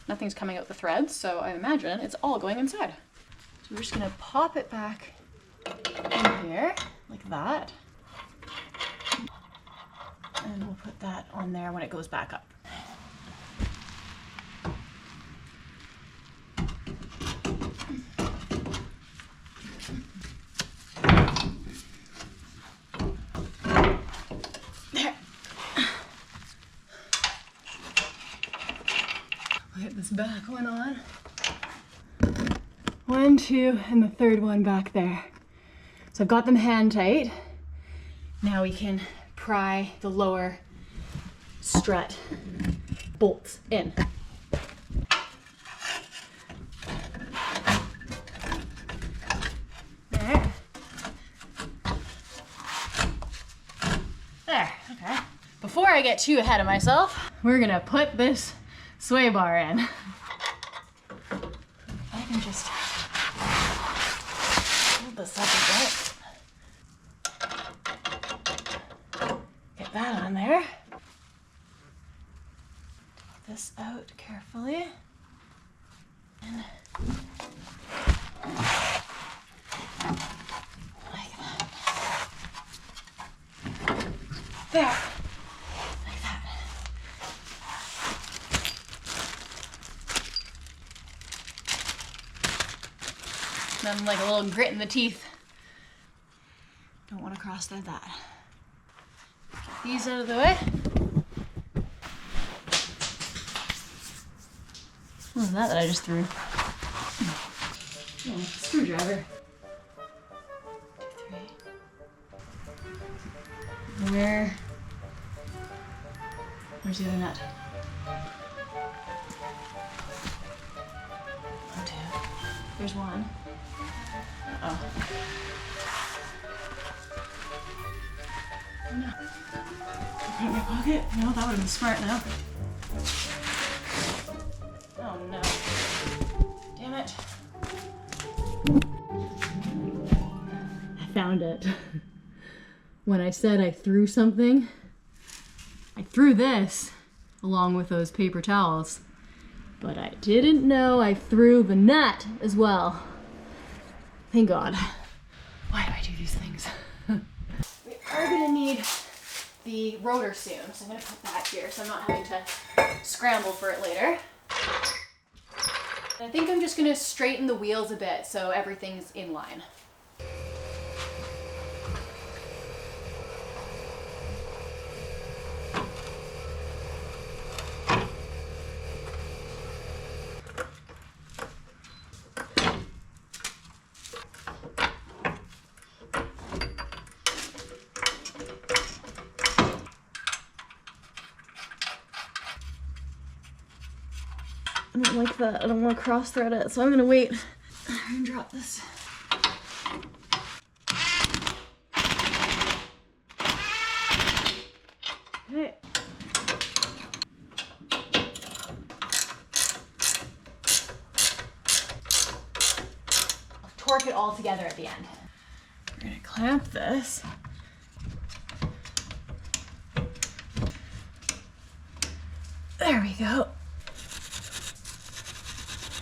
Nothing's coming out the threads, so I imagine it's all going inside. So we're just gonna pop it back in here, like that. And we'll put that on there when it goes back up. There. I'll get this back one on. 1, 2, and the third one back there. So I've got them hand tight. Now we can pry the lower strut bolts in. There. There, okay. Before I get too ahead of myself, we're gonna put this sway bar in. I can just hold this up a bit. Get that on there. Take this out carefully. And like that. There. Like that. Then like a little grit in the teeth. Don't want to cross thread that. Get these out of the way. What was that I just threw? Oh, screwdriver. 2, 3. Where's the other nut? 1, 2. There's one. Uh-oh. Oh no. Put it in my pocket? No, that would have been smart now. Oh no. Damn it. I found it. When I said I threw something, I threw this along with those paper towels. But I didn't know I threw the nut as well. Thank God. Why do I do these things? We are gonna need the rotor soon, so I'm gonna put that here so I'm not having to scramble for it later. I think I'm just gonna straighten the wheels a bit so everything's in line. I don't like that. I don't want to cross thread it, so I'm gonna wait and drop this. Okay. Torque it all together at the end. We're gonna clamp this. There we go.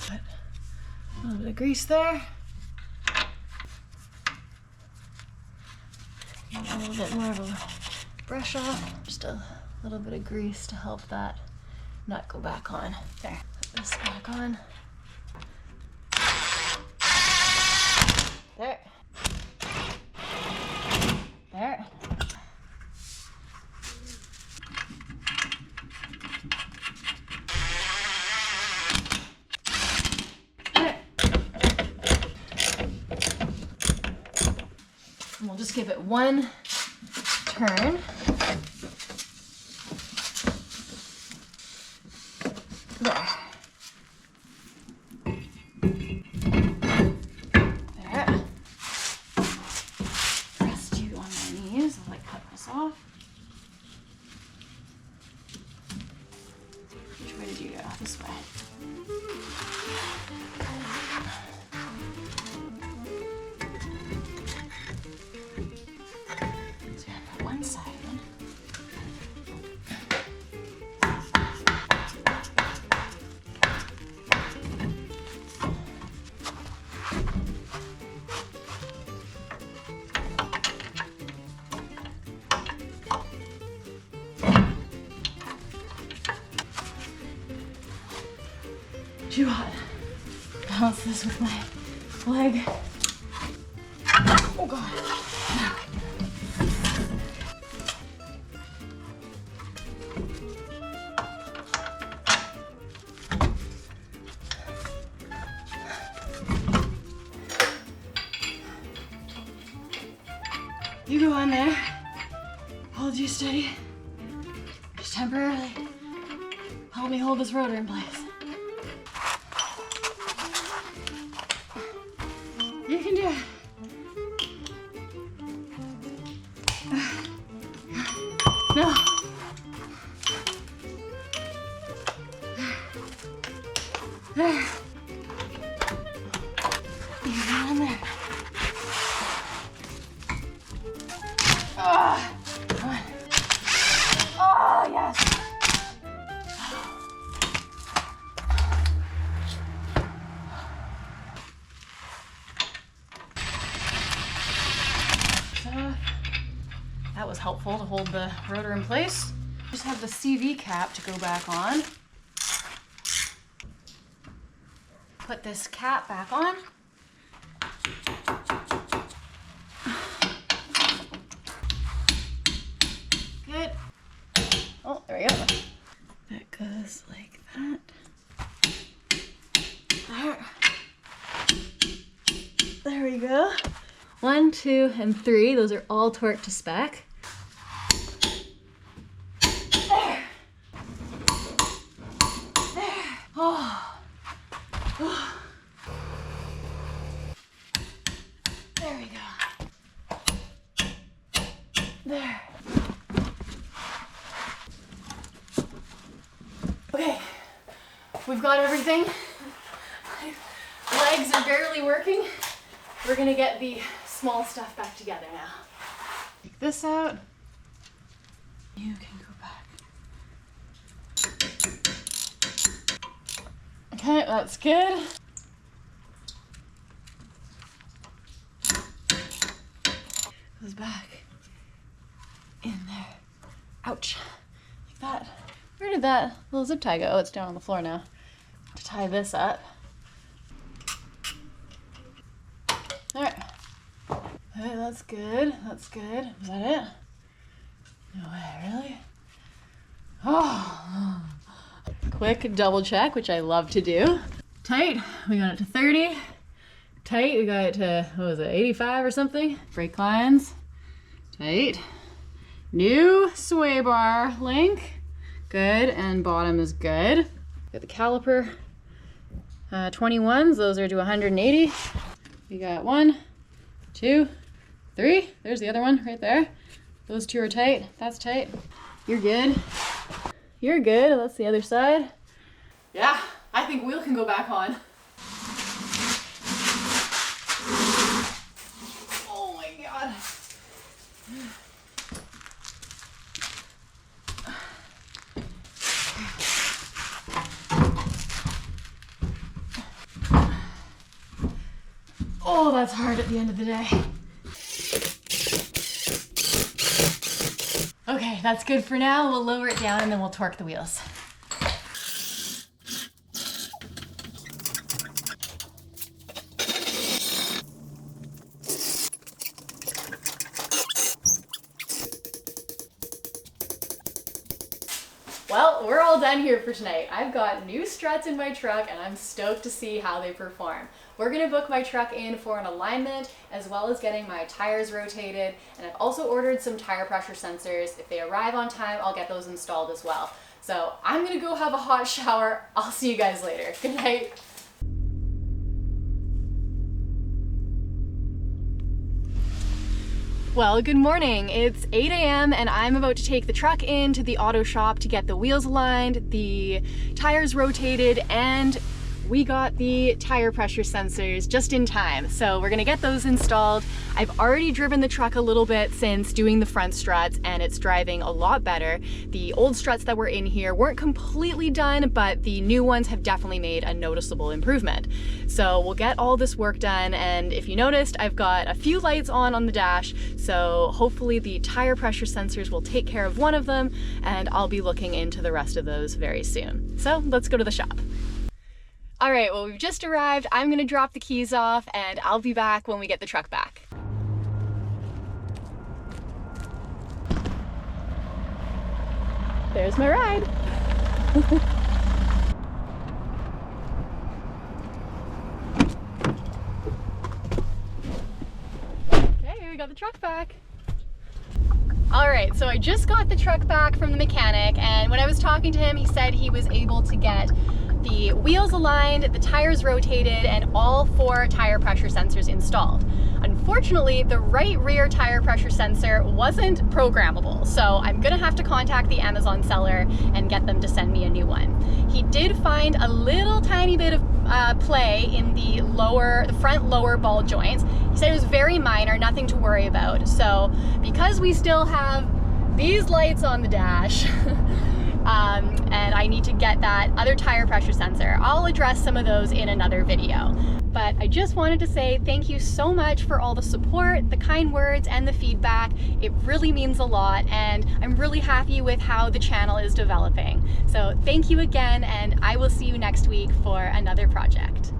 Put a little bit of grease there. A little bit more of a brush off. Just a little bit of grease to help that nut go back on. There, put this back on. There. There. There. And we'll just give it one turn. There. Off. Which way did you go? This way. So I'm gonna put one side in. Too hot. Balance this with my leg. Oh God. You go on there. Hold you steady. Just temporarily help me hold this rotor in place. You can do it. No. There. You get on there. Come on. Oh, yes. That was helpful to hold the rotor in place. Just have the CV cap to go back on. Put this cap back on. Good. Oh, there we go. That goes like that. There we go. 1, 2, and 3. Those are all torqued to spec. There. There. Oh. Oh. There we go. There. Okay. We've got everything. My legs are barely working. We're gonna get the small stuff back together now. Take this out. You can go back. Okay, that's good. Goes back in there. Ouch. Like that. Where did that little zip tie go? Oh, it's down on the floor now. To tie this up. Alright. Okay, that's good. That's good. Was that it? No way, really? Oh. Quick double check, which I love to do. Tight, we got it to 30. Tight, we got it to, what was it, 85 or something? Brake lines. Tight. New sway bar link. Good, and bottom is good. Got the caliper 21s, those are to 180. We got 1, 2, 3. There's the other one right there. Those two are tight. That's tight. You're good. You're good. That's the other side. Yeah, I think wheel can go back on. Oh my God. Oh, that's hard at the end of the day. Okay, that's good for now. We'll lower it down and then we'll torque the wheels. Well, we're all done here for tonight. I've got new struts in my truck and I'm stoked to see how they perform. We're gonna book my truck in for an alignment as well as getting my tires rotated, and I've also ordered some tire pressure sensors. If they arrive on time, I'll get those installed as well. So I'm gonna go have a hot shower. I'll see you guys later. Good night. Well, good morning. It's 8 a.m. and I'm about to take the truck into the auto shop to get the wheels aligned, the tires rotated, and we got the tire pressure sensors just in time. So we're gonna get those installed. I've already driven the truck a little bit since doing the front struts and it's driving a lot better. The old struts that were in here weren't completely done, but the new ones have definitely made a noticeable improvement. So we'll get all this work done, and if you noticed, I've got a few lights on the dash, so hopefully the tire pressure sensors will take care of one of them, and I'll be looking into the rest of those very soon. So let's go to the shop. All right, well, we've just arrived. I'm gonna drop the keys off and I'll be back when we get the truck back. There's my ride. Okay, we got the truck back. All right, so I just got the truck back from the mechanic, and when I was talking to him, he said he was able to get the wheels aligned, the tires rotated, and all 4 tire pressure sensors installed. Unfortunately, the right rear tire pressure sensor wasn't programmable, so I'm gonna have to contact the Amazon seller and get them to send me a new one. He did find a little tiny bit of play in the front lower ball joints. He said it was very minor, nothing to worry about. So because we still have these lights on the dash, and I need to get that other tire pressure sensor, I'll address some of those in another video. But I just wanted to say thank you so much for all the support, the kind words, and the feedback. It really means a lot, and I'm really happy with how the channel is developing. So thank you again, and I will see you next week for another project.